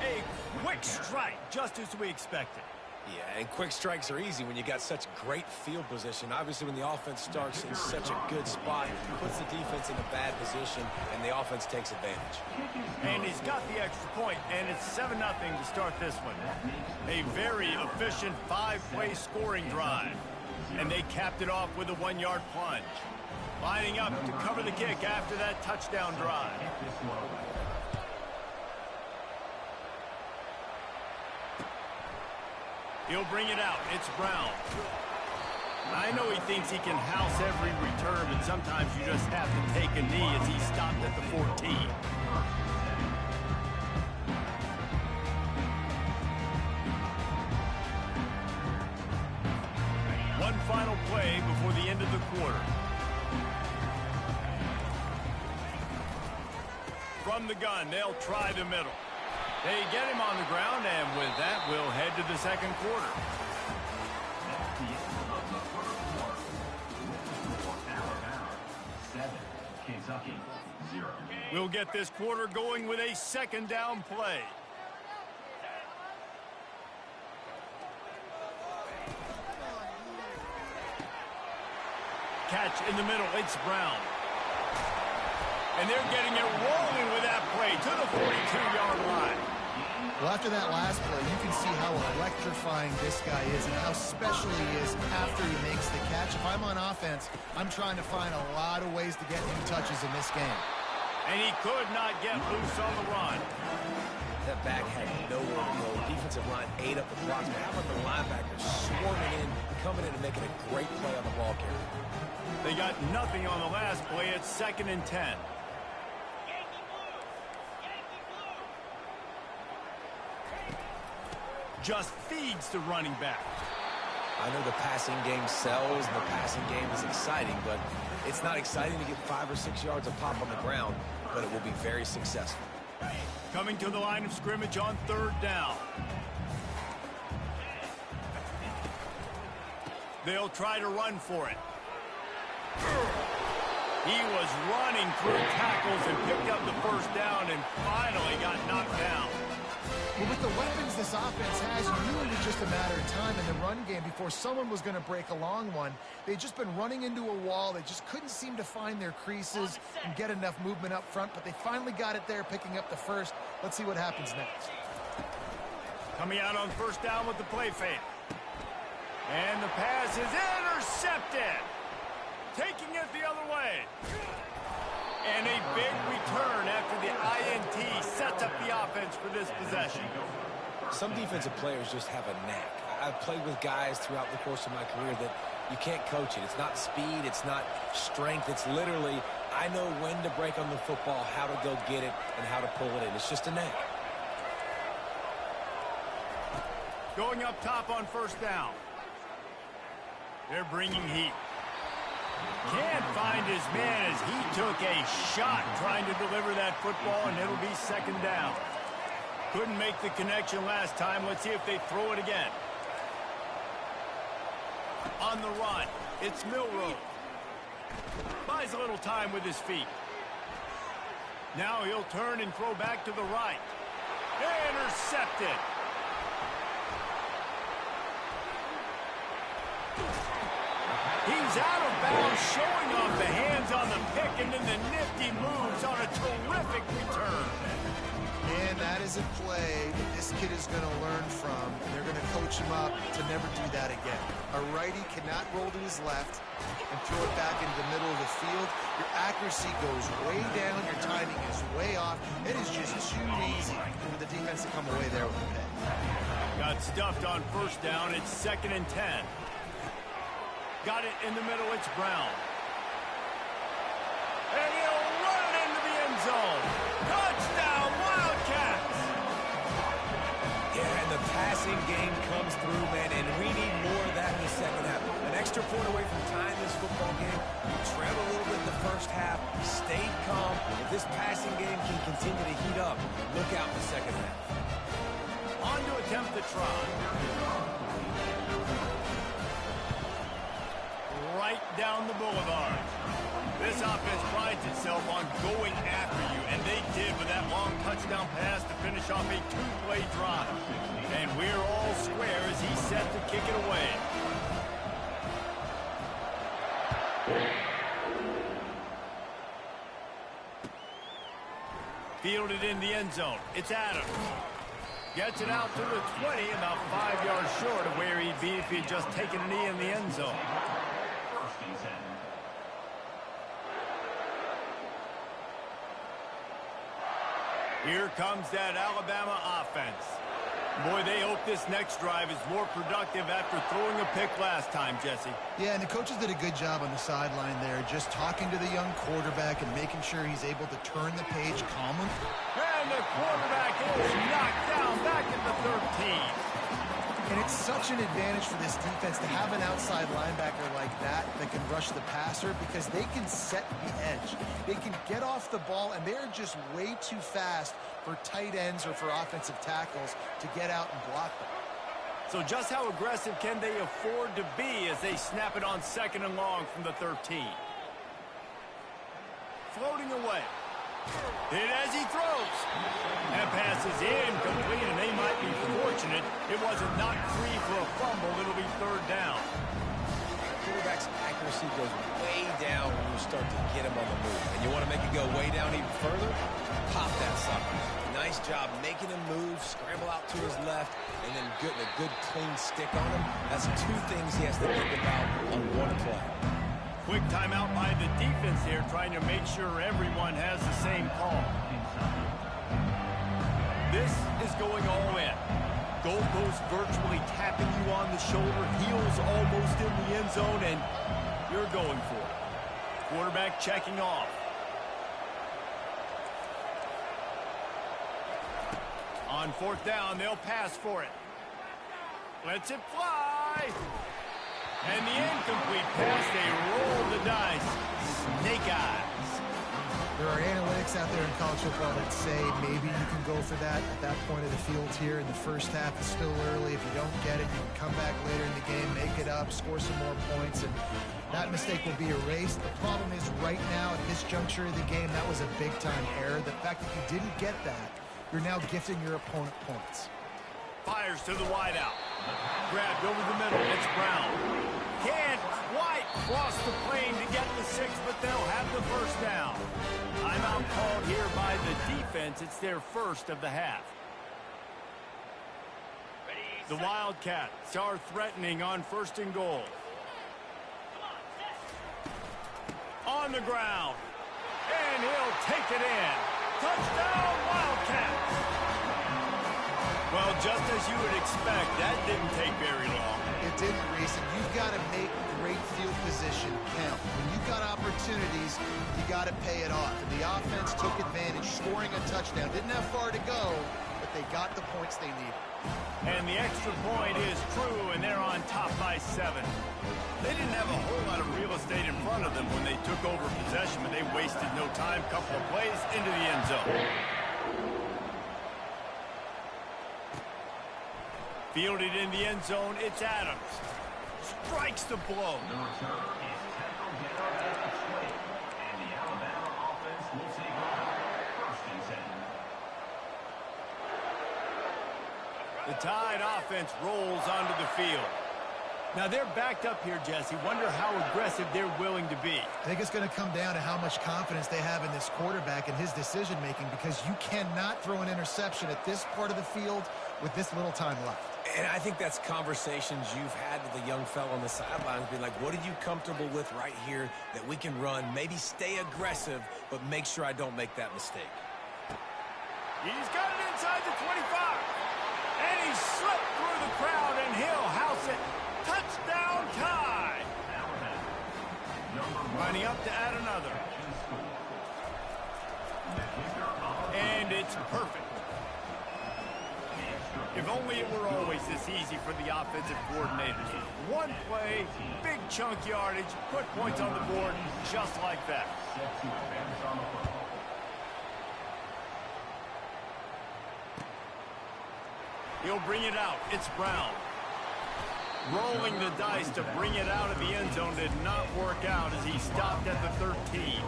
S1: A quick strike, just as we expected.
S2: Yeah, and quick strikes are easy when you got such great field position. Obviously, when the offense starts in such a good spot, it puts the defense in a bad position, and the offense takes advantage.
S1: And he's got the extra point, and it's 7-0 to start this one. A very efficient 5-play scoring drive. And they capped it off with a 1-yard plunge. Lining up to cover the kick after that touchdown drive. He'll bring it out. It's Brown. I know he thinks he can house every return, but sometimes you just have to take a knee as he stopped at the 14. One final play before the end of the quarter. From the gun, they'll try the middle. They get him on the ground, and with that, we'll head to the second quarter.
S4: Kentucky 0.
S1: We'll get this quarter going with a second down play. Catch in the middle, it's Brown. And they're getting it rolling with that play to the 42-yard line.
S3: Well, after that last play, you can see how electrifying this guy is and how special he is after he makes the catch. If I'm on offense, I'm trying to find a lot of ways to get him touches in this game.
S1: And he could not get loose on the run.
S2: That back had nowhere to go. Defensive line ate up the blocks. But how about the linebackers swarming in, coming in and making a great play on the ball carrier?
S1: They got nothing on the last play. It's 2nd and 10. Just feeds the running back.
S2: I know the passing game sells and the passing game is exciting, but it's not exciting to get 5 or 6 yards of pop on the ground, but it will be very successful.
S1: Coming to the line of scrimmage on 3rd down. They'll try to run for it. He was running through tackles and picked up the first down and finally got knocked down.
S3: Well, with the weapons this offense has, you knew it was just a matter of time in the run game before someone was going to break a long one. They'd just been running into a wall. They just couldn't seem to find their creases and get enough movement up front, but they finally got it there, picking up the first. Let's see what happens next.
S1: Coming out on 1st down with the play fake. And the pass is intercepted. Taking it the other way. And a big return after the INT sets up the offense for this possession.
S2: Some defensive players just have a knack. I've played with guys throughout the course of my career that you can't coach it. It's not speed, it's not strength. It's literally, I know when to break on the football, how to go get it, and how to pull it in. It's just a knack.
S1: Going up top on first down. They're bringing heat. Can't find his man as he took a shot trying to deliver that football, and it'll be second down. Couldn't make the connection last time. Let's see if they throw it again. On the run, it's Milroe. Buys a little time with his feet. Now he'll turn and throw back to the right. Intercepted. He's out of bounds, showing off the hands on the pick, and then the nifty moves on a terrific return.
S3: And that is a play that this kid is going to learn from. They're going to coach him up to never do that again. A righty cannot roll to his left and throw it back into the middle of the field. Your accuracy goes way down. Your timing is way off. It is just too easy for the defense to come away there with a pick.
S1: Got stuffed on first down. It's 2nd and 10. Got it in the middle. It's Brown. And he'll run it into the end zone. Touchdown, Wildcats!
S2: Yeah, and the passing game comes through, man, and we need more of that in the second half. An extra point away from tying this football game. You trailed a little bit in the first half, stayed calm. If this passing game can continue to heat up, look out in the second half.
S1: On to attempt the try. Right down the boulevard. This offense prides itself on going after you, and they did with that long touchdown pass to finish off a two-play drive. And we're all square as he's set to kick it away. Fielded in the end zone. It's Adams. Gets it out to the 20, about 5 yards short of where he'd be if he'd just taken a knee in the end zone. Here comes that Alabama offense. Boy, they hope this next drive is more productive after throwing a pick last time, Jesse.
S3: Yeah, and the coaches did a good job on the sideline there, just talking to the young quarterback and making sure he's able to turn the page calmly.
S1: And the quarterback is knocked down back at the 13.
S3: And it's such an advantage for this defense to have an outside linebacker like that can rush the passer because they can set the edge. They can get off the ball, and they're just way too fast for tight ends or for offensive tackles to get out and block them.
S1: So just how aggressive can they afford to be as they snap it on 2nd and long from the 13? Floating away. Hit as he throws. That pass is incomplete, and they might be fortunate it wasn't knocked free for a fumble. It'll be 3rd down.
S2: Quarterback's accuracy goes way down when you start to get him on the move. And you want to make it go way down even further? Pop that sucker. Nice job making him move, scramble out to his left, and then getting a good clean stick on him. That's 2 things he has to think about on one play.
S1: Quick timeout by the defense here, trying to make sure everyone has the same call. This is going all in. Goalpost virtually tapping you on the shoulder, heels almost in the end zone, and you're going for it. Quarterback checking off. On 4th down, they'll pass for it. Lets it fly. And the incomplete pass, they roll the dice. Snake eyes.
S3: There are analytics out there in college football that say maybe you can go for that at that point of the field here in the first half. It's still early. If you don't get it, you can come back later in the game, make it up, score some more points, and that mistake will be erased. The problem is right now at this juncture of the game, that was a big-time error. The fact that you didn't get that, you're now gifting your opponent points.
S1: Fires to the wideout. Grabbed over the middle. It's Brown. Can't quite cross the plane to get the 6, but they'll have the 1st down. Timeout called here by the defense. It's their 1st of the half. The Wildcats are threatening on 1st and goal. On the ground. And he'll take it in. Touchdown, Wildcats! Well, just as you would expect, that didn't take very long.
S3: It didn't, Reese, and you've got to make great field position count. When you've got opportunities, you got to pay it off. And the offense took advantage, scoring a touchdown. Didn't have far to go, but they got the points they needed.
S1: And the extra point is true, and they're on top by 7. They didn't have a whole lot of real estate in front of them when they took over possession, but they wasted no time. Couple of plays into the end zone. Fielded in the end zone, it's Adams. Strikes the blow.
S4: The return is tackled down at the 20, and the Alabama offense will take over. 1st and 10.
S1: The Tide offense rolls onto the field. Now they're backed up here, Jesse. Wonder how aggressive they're willing to be.
S3: I think it's going to come down to how much confidence they have in this quarterback and his decision-making, because you cannot throw an interception at this part of the field with this little time left.
S2: And I think that's conversations you've had with the young fellow on the sidelines, being like, what are you comfortable with right here that we can run? Maybe stay aggressive, but make sure I don't make that mistake.
S1: He's got it inside the 25. And he slipped through the crowd, and he'll house it. Touchdown, Tide. Lining up to add another. And it's perfect. If only it were always this easy for the offensive coordinators. One play, big chunk yardage, put points on the board just like that. He'll bring it out. It's Brown. Rolling the dice to bring it out of the end zone did not work out as he stopped at the 13.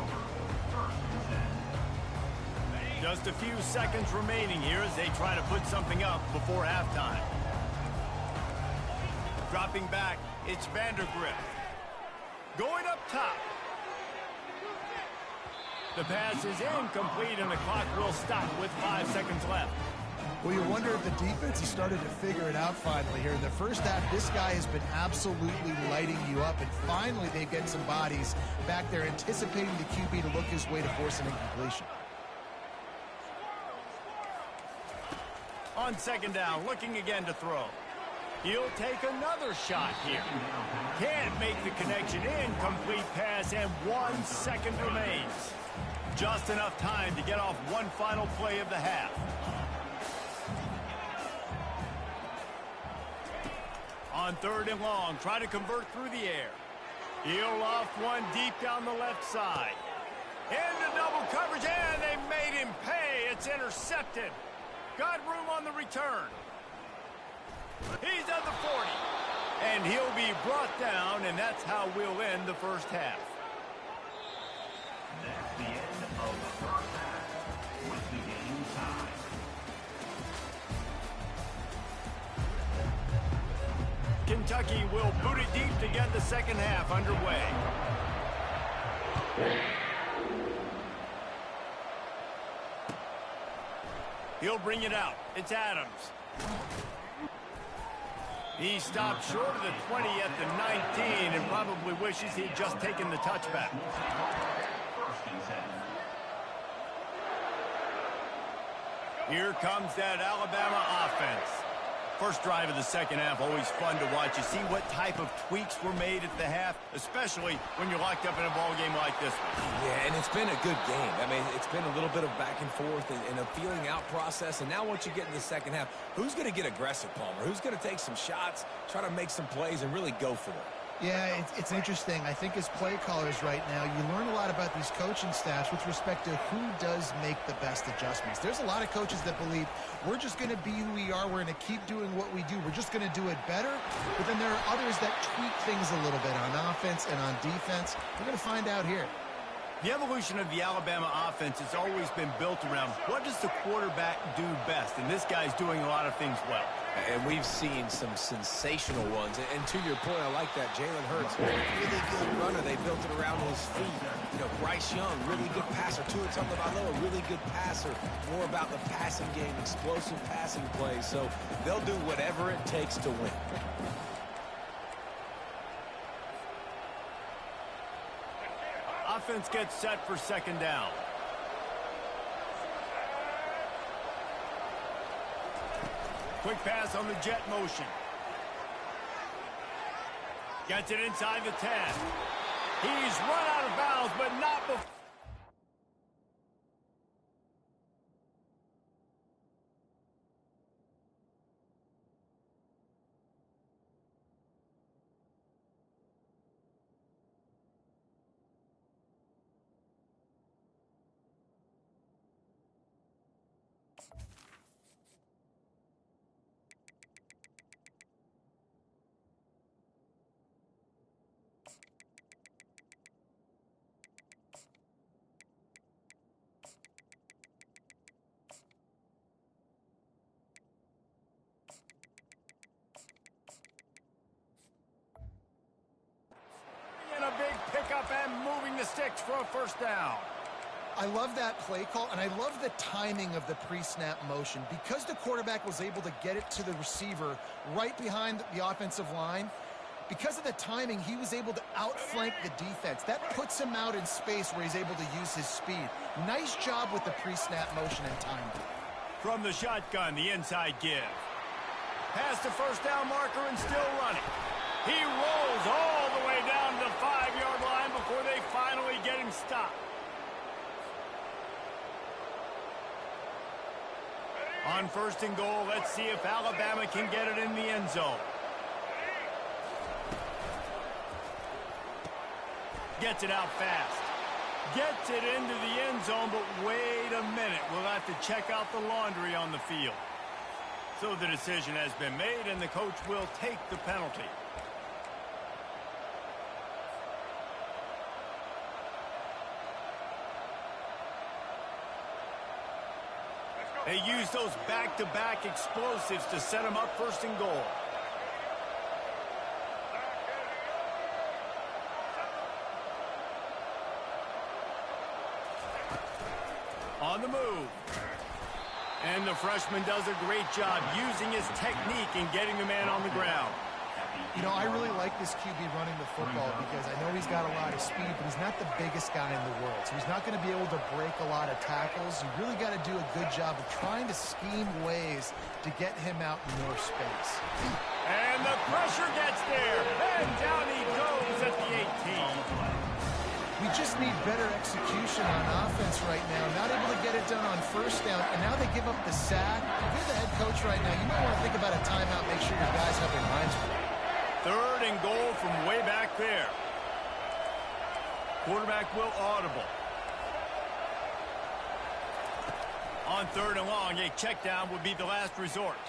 S1: Just a few seconds remaining here as they try to put something up before halftime. Dropping back, it's Vandergrift. Going up top. The pass is incomplete and the clock will stop with 5 seconds left.
S3: Well, you wonder if the defense has started to figure it out finally here. In the first half, this guy has been absolutely lighting you up, and finally they get some bodies back there anticipating the QB to look his way to force an incompletion.
S1: On 2nd down, looking again to throw. He'll take another shot here. Can't make the connection. Incomplete pass, and 1 second remains. Just enough time to get off one final play of the half. On 3rd and long, try to convert through the air. He'll loft one deep down the left side. Into double coverage, and they made him pay. It's intercepted. Got room on the return. He's at the 40. And he'll be brought down, and that's how we'll end the first half.
S4: That's the end of the first half with the game tied.
S1: Kentucky will boot it deep to get the second half underway. He'll bring it out. It's Adams. He stopped short of the 20 at the 19 and probably wishes he'd just taken the touchback. Here comes that Alabama offense. First drive of the second half, always fun to watch. You see what type of tweaks were made at the half, especially when you're locked up in a ball game like this one.
S2: Yeah, and it's been a good game. I mean, it's been a little bit of back and forth and a feeling out process. And now once you get in the second half, who's going to get aggressive, Palmer? Who's going to take some shots, try to make some plays, and really go for it?
S3: Yeah, it's interesting. I think as play callers right now, you learn a lot about these coaching staffs with respect to who does make the best adjustments. There's a lot of coaches that believe we're just going to be who we are. We're going to keep doing what we do. We're just going to do it better. But then there are others that tweak things a little bit on offense and on defense. We're going to find out here.
S1: The evolution of the Alabama offense has always been built around what does the quarterback do best, and this guy's doing a lot of things well.
S2: And we've seen some sensational ones. And to your point, I like that. Jalen Hurts, really good runner. They built it around his feet. You know, Bryce Young, really good passer. Tua Tagovailoa, really good passer. More about the passing game, explosive passing plays. So they'll do whatever it takes to win.
S1: Offense gets set for second down. Quick pass on the jet motion. Gets it inside the 10. He's run out of bounds, but not before. A big pickup and moving the sticks for a first down.
S3: I love that play call, and I love the timing of the pre-snap motion. Because the quarterback was able to get it to the receiver right behind the offensive line, because of the timing, he was able to outflank the defense. That puts him out in space where he's able to use his speed. Nice job with the pre-snap motion and timing.
S1: From the shotgun, the inside give. Past the first down marker and still running. He rolls all the way down to the 5-yard line before they finally get him stopped. On first and goal, let's see if Alabama can get it in the end zone. Gets it out fast. Gets it into the end zone, but wait a minute. We'll have to check out the laundry on the field. So the decision has been made, and the coach will take the penalty. They use those back-to-back explosives to set them up first and goal. On the move. And the freshman does a great job using his technique and getting the man on the ground.
S3: You know, I really like this QB running the football because I know he's got a lot of speed, but he's not the biggest guy in the world. So he's not going to be able to break a lot of tackles. You really got to do a good job of trying to scheme ways to get him out in more space.
S1: And the pressure gets there. And down he goes at the 18.
S3: We just need better execution on offense right now. Not able to get it done on first down, and now they give up the sack. If you're the head coach right now, you might want to think about a timeout, make sure your guys have their minds right.
S1: Third and goal from way back there. Quarterback will audible. On third and long, a check down would be the last resort.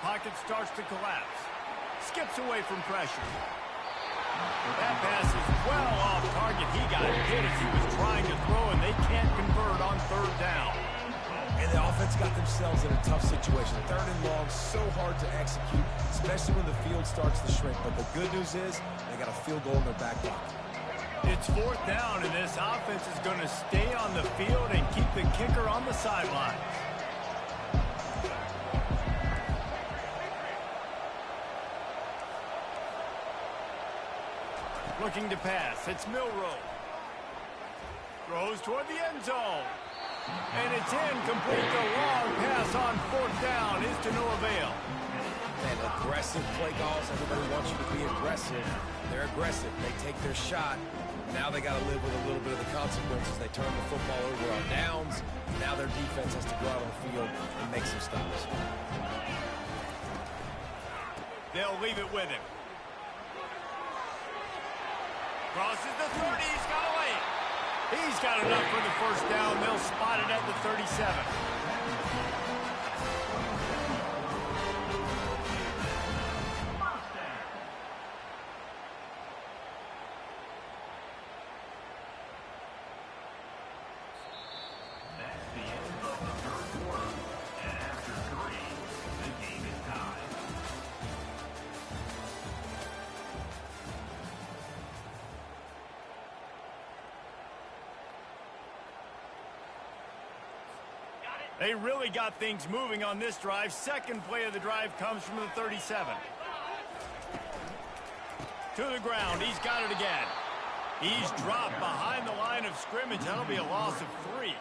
S1: Pocket starts to collapse. Skips away from pressure. That pass is well off target. He got hit as he was trying to throw, and they can't convert on third down.
S2: And the offense got themselves in a tough situation. Third and long, so hard to execute, especially when the field starts to shrink. But the good news is they got a field goal in their back pocket.
S1: It's fourth down, and this offense is going to stay on the field and keep the kicker on the sidelines. Looking to pass. It's Milroe. Throws toward the end zone. And it's incomplete. The long pass on fourth down is to no avail.
S2: And aggressive play calls. Everybody wants you to be aggressive. They're aggressive. They take their shot. Now they got to live with a little bit of the consequences. They turn the football over on downs. Now their defense has to go out on the field and make some stops.
S1: They'll leave it with him. Crosses the 30. He's got a lane. He's got enough for the first down. They'll spot it at the 37.
S4: That's the end of the third quarter. And after 3, the game is tied.
S1: They really got things moving on this drive. Second play of the drive comes from the 37. To the ground. He's got it again. He's dropped behind the line of scrimmage. That'll be a loss of 3.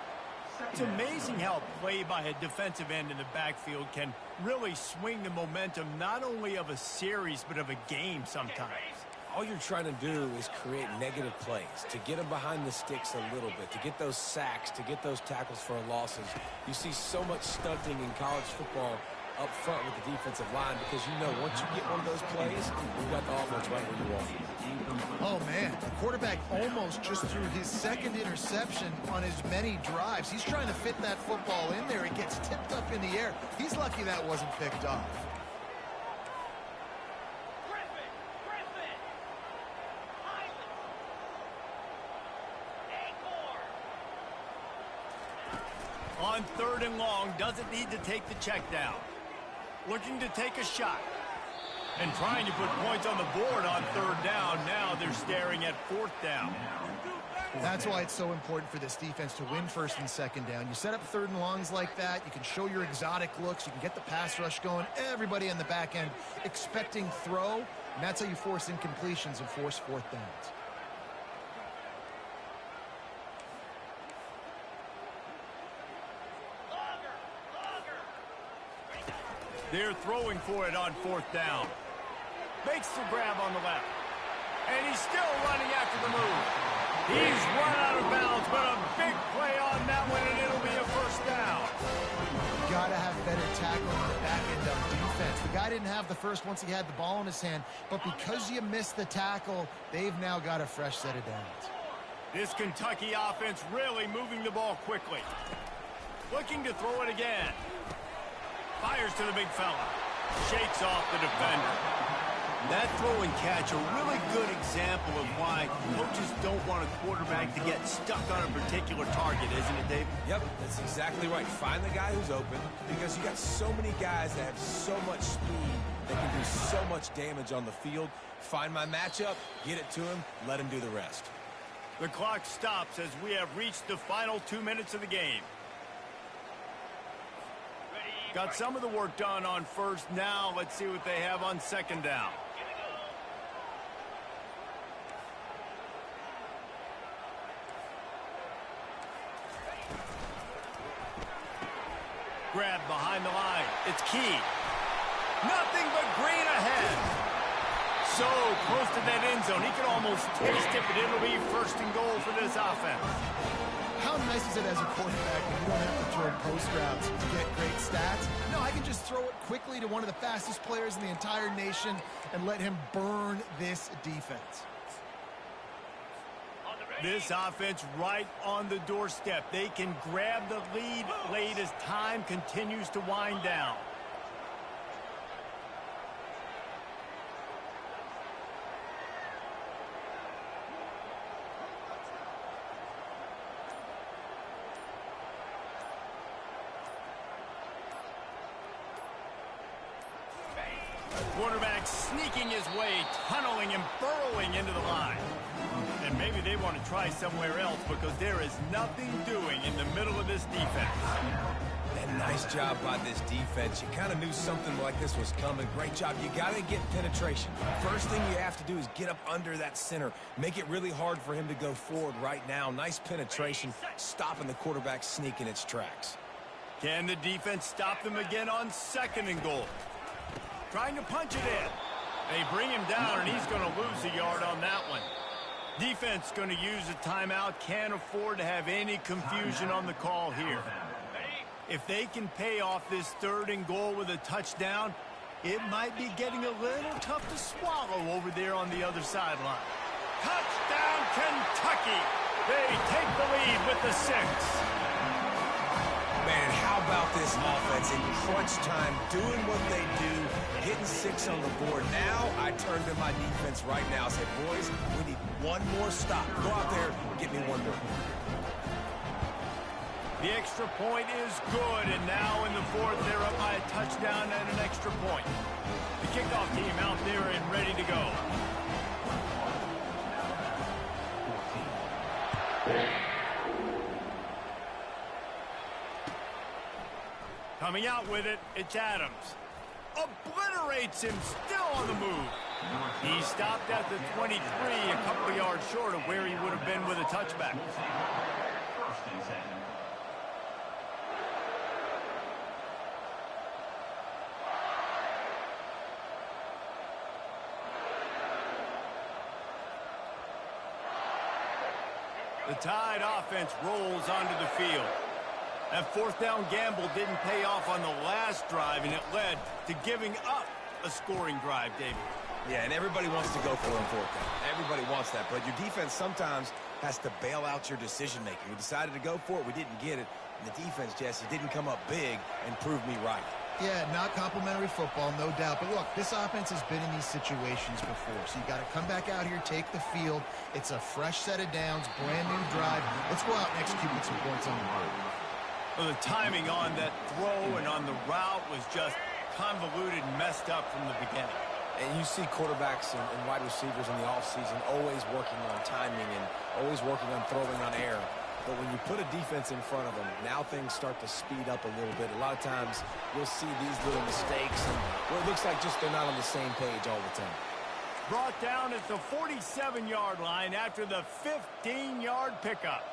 S1: It's amazing how play by a defensive end in the backfield can really swing the momentum not only of a series but of a game sometimes.
S2: All you're trying to do is create negative plays, to get them behind the sticks a little bit, to get those sacks, to get those tackles for losses. You see so much stunting in college football up front with the defensive line because you know once you get one of those plays, you've got the offense right where you want it.
S3: Oh, man, the quarterback almost just threw his second interception on as many drives. He's trying to fit that football in there. It gets tipped up in the air. He's lucky that wasn't picked off.
S1: On 3rd and long, doesn't need to take the check down. Looking to take a shot. And trying to put points on the board on 3rd down. Now they're staring at 4th down.
S3: That's why it's so important for this defense to win 1st and 2nd down. You set up 3rd and longs like that. You can show your exotic looks. You can get the pass rush going. Everybody on the back end expecting throw. And that's how you force incompletions and force 4th downs.
S1: They're throwing for it on 4th down. Makes the grab on the left. And he's still running after the move. He's run out of bounds, but a big play on that one, and it'll be a 1st down.
S3: Got to have better tackling on the back end of defense. The guy didn't have the first once he had the ball in his hand, but because you missed the tackle, they've now got a fresh set of downs.
S1: This Kentucky offense really moving the ball quickly. Looking to throw it again. Fires to the big fella. Shakes off the defender. That throw and catch, a really good example of why coaches don't want a quarterback to get stuck on a particular target, isn't it, David?
S2: Yep, that's exactly right. Find the guy who's open because you got so many guys that have so much speed that can do so much damage on the field. Find my matchup, get it to him, let him do the rest.
S1: The clock stops as we have reached the final 2 minutes of the game. Got some of the work done on 1st. Now let's see what they have on 2nd down. Grab behind the line. It's Key. Nothing but green ahead. So close to that end zone. He can almost taste it, but it'll be 1st and goal for this offense.
S3: How nice is it as a quarterback when you don't have to throw post routes to get great stats? No, I can just throw it quickly to one of the fastest players in the entire nation and let him burn this defense.
S1: This offense right on the doorstep. They can grab the lead late as time continues to wind down. Quarterback sneaking his way, tunneling and burrowing into the line. And maybe they want to try somewhere else because there is nothing doing in the middle of this defense.
S2: And nice job by this defense. You kind of knew something like this was coming. Great job. You got to get penetration. First thing you have to do is get up under that center. Make it really hard for him to go forward right now. Nice penetration, stopping the quarterback sneak in its tracks.
S1: Can the defense stop them again on 2nd and goal? Trying to punch it in. They bring him down, and he's going to lose a yard on that one. Defense going to use a timeout. Can't afford to have any confusion on the call here. If they can pay off this 3rd and goal with a touchdown, it might be getting a little tough to swallow over there on the other sideline. Touchdown, Kentucky! They take the lead with the 6.
S2: Man, how about this offense in crunch time, doing what they do, getting 6 on the board. Now I turn to my defense right now and say, boys, we need one more stop. Go out there and get me one more.
S1: The extra point is good, and now in the 4th, they're up by a touchdown and an extra point. The kickoff team out there and ready to go. Coming out with it, it's Adams. Obliterates him, still on the move. He stopped at the 23, a couple of yards yards short of where he would have been with a touchback.
S4: First and 10.
S1: The Tide offense rolls onto the field. That fourth down gamble didn't pay off on the last drive, and it led to giving up a scoring drive, David.
S2: Yeah, and everybody wants to go for it on fourth down. Everybody wants that, but your defense sometimes has to bail out your decision-making. We decided to go for it. We didn't get it. And the defense, Jesse, didn't come up big and prove me right.
S3: Yeah, not complimentary football, no doubt. But look, this offense has been in these situations before. So you got to come back out here, take the field. It's a fresh set of downs, brand new drive. Let's go out and execute with some points on the board.
S1: Well, the timing on that throw and on the route was just convoluted and messed up from the beginning.
S2: And you see quarterbacks and wide receivers in the offseason always working on timing and always working on throwing on air. But when you put a defense in front of them, now things start to speed up a little bit. A lot of times you'll see these little mistakes and where it looks like just they're not on the same page all the time.
S1: Brought down at the 47-yard line after the 15-yard pickup.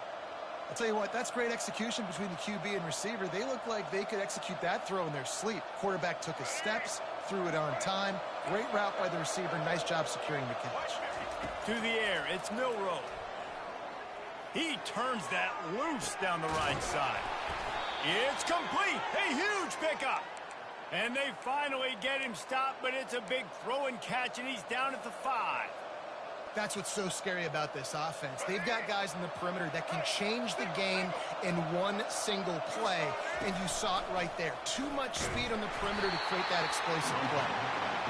S3: I'll tell you what, that's great execution between the QB and receiver. They look like they could execute that throw in their sleep. Quarterback took his steps, threw it on time. Great route by the receiver. Nice job securing the catch.
S1: To the air, it's Milroe. He turns that loose down the right side. It's complete. A huge pickup. And they finally get him stopped, but it's a big throw and catch, and he's down at the 5.
S3: That's what's so scary about this offense. They've got guys in the perimeter that can change the game in one single play, and you saw it right there. Too much speed on the perimeter to create that explosive play.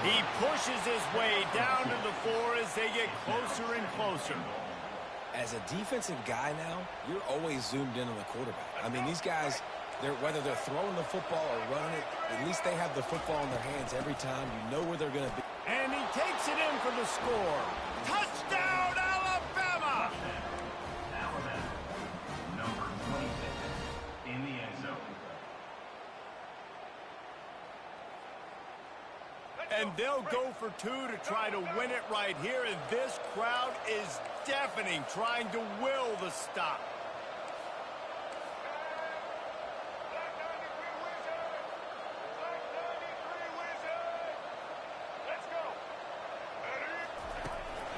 S1: He pushes his way down to the floor as they get closer and closer.
S2: As a defensive guy now, you're always zoomed in on the quarterback. I mean, these guys, whether they're throwing the football or running it, at least they have the football in their hands every time. You know where they're going to be.
S1: And he takes it in for the score. Touchdown, Alabama!
S4: Alabama, number 26, in the end zone.
S1: And they'll go for 2 to try to win it right here. And this crowd is deafening, trying to will the stop.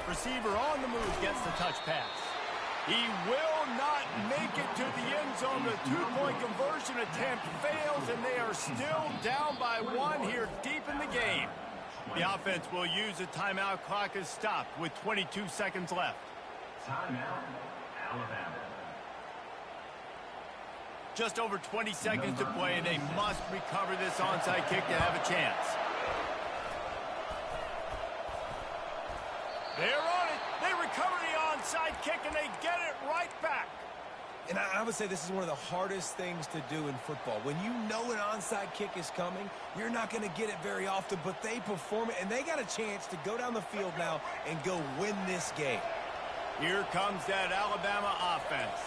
S1: Receiver on the move gets the touch pass. He will not make it to the end zone. The two-point conversion attempt fails, and they are still down by 1 here deep in the game. The offense will use a timeout. Clock is stopped with 22 seconds left.
S4: Timeout, Alabama.
S1: Just over 20 seconds to play, and they must recover this onside kick to have a chance. They're on it. They recover the onside kick, and they get it right back.
S2: And I would say this is one of the hardest things to do in football. When you know an onside kick is coming, you're not going to get it very often, but they perform it, and they got a chance to go down the field now and go win this game.
S1: Here comes that Alabama offense.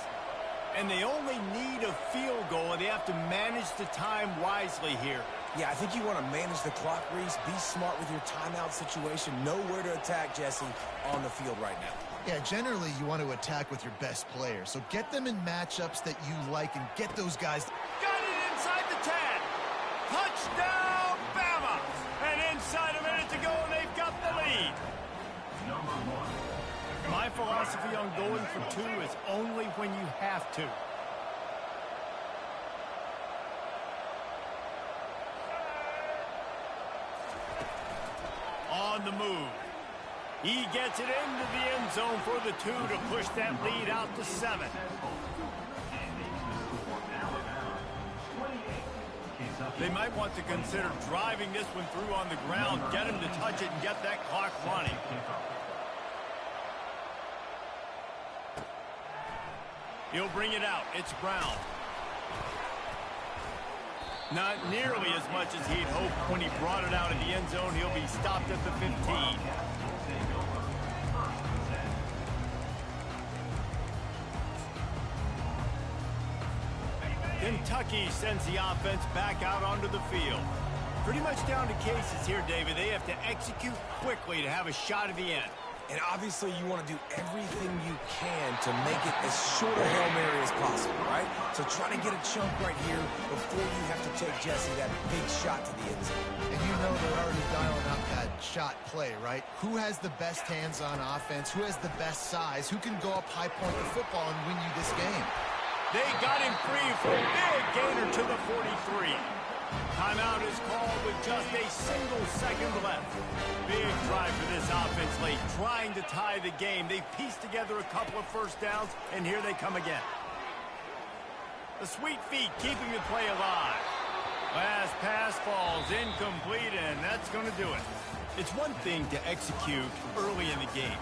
S1: And they only need a field goal, and they have to manage the time wisely here.
S2: Yeah, I think you want to manage the clock, Reese. Be smart with your timeout situation. Know where to attack, Jesse, on the field right now.
S3: Yeah, generally you want to attack with your best players. So get them in matchups that you like and get those guys.
S1: Got it inside the 10. Touchdown, Bama. And inside a minute to go, and they've got the lead.
S4: Number 1.
S1: My philosophy on going for 2 is only when you have to. On the move. He gets it into the end zone for the 2 to push that lead out to 7. They might want to consider driving this one through on the ground, get him to touch it, and get that clock running. He'll bring it out. It's Brown. Not nearly as much as he'd hoped when he brought it out of the end zone. He'll be stopped at the 15. Kentucky sends the offense back out onto the field. Pretty much down to cases here, David. They have to execute quickly to have a shot at the end.
S2: And obviously you want to do everything you can to make it as short a Hail Mary as possible, right? So try to get a chunk right here before you have to take Jesse that big shot to the end zone.
S3: And you know they're already dialing up that shot play, right? Who has the best hands on offense? Who has the best size? Who can go up high point the football and win you this game?
S1: They got him free for a big gainer to the 43. Timeout is called with just a single second left. Big drive for this offense late, trying to tie the game. They pieced together a couple of first downs, and here they come again. The sweet feet keeping the play alive. Last pass falls incomplete, and that's going to do it. It's one thing to execute early in the game.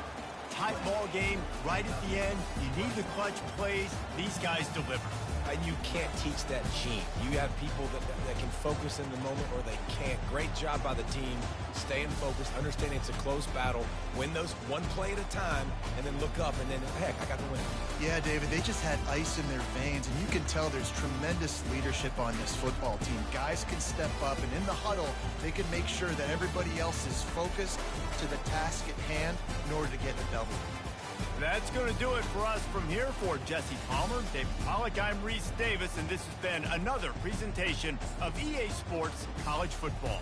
S1: Tight ball game, right at the end. You need the clutch plays. These guys deliver.
S2: And you can't teach that gene. You have people that can focus in the moment or they can't. Great job by the team, staying focused, understanding it's a close battle, win those one play at a time, and then look up, and then, heck, I got the win.
S3: Yeah, David, they just had ice in their veins, and you can tell there's tremendous leadership on this football team. Guys can step up, and in the huddle, they can make sure that everybody else is focused to the task at hand in order to get the W.
S1: That's going to do it for us from here. For Jesse Palmer, David Pollack, I'm Reese Davis, and this has been another presentation of EA Sports College Football.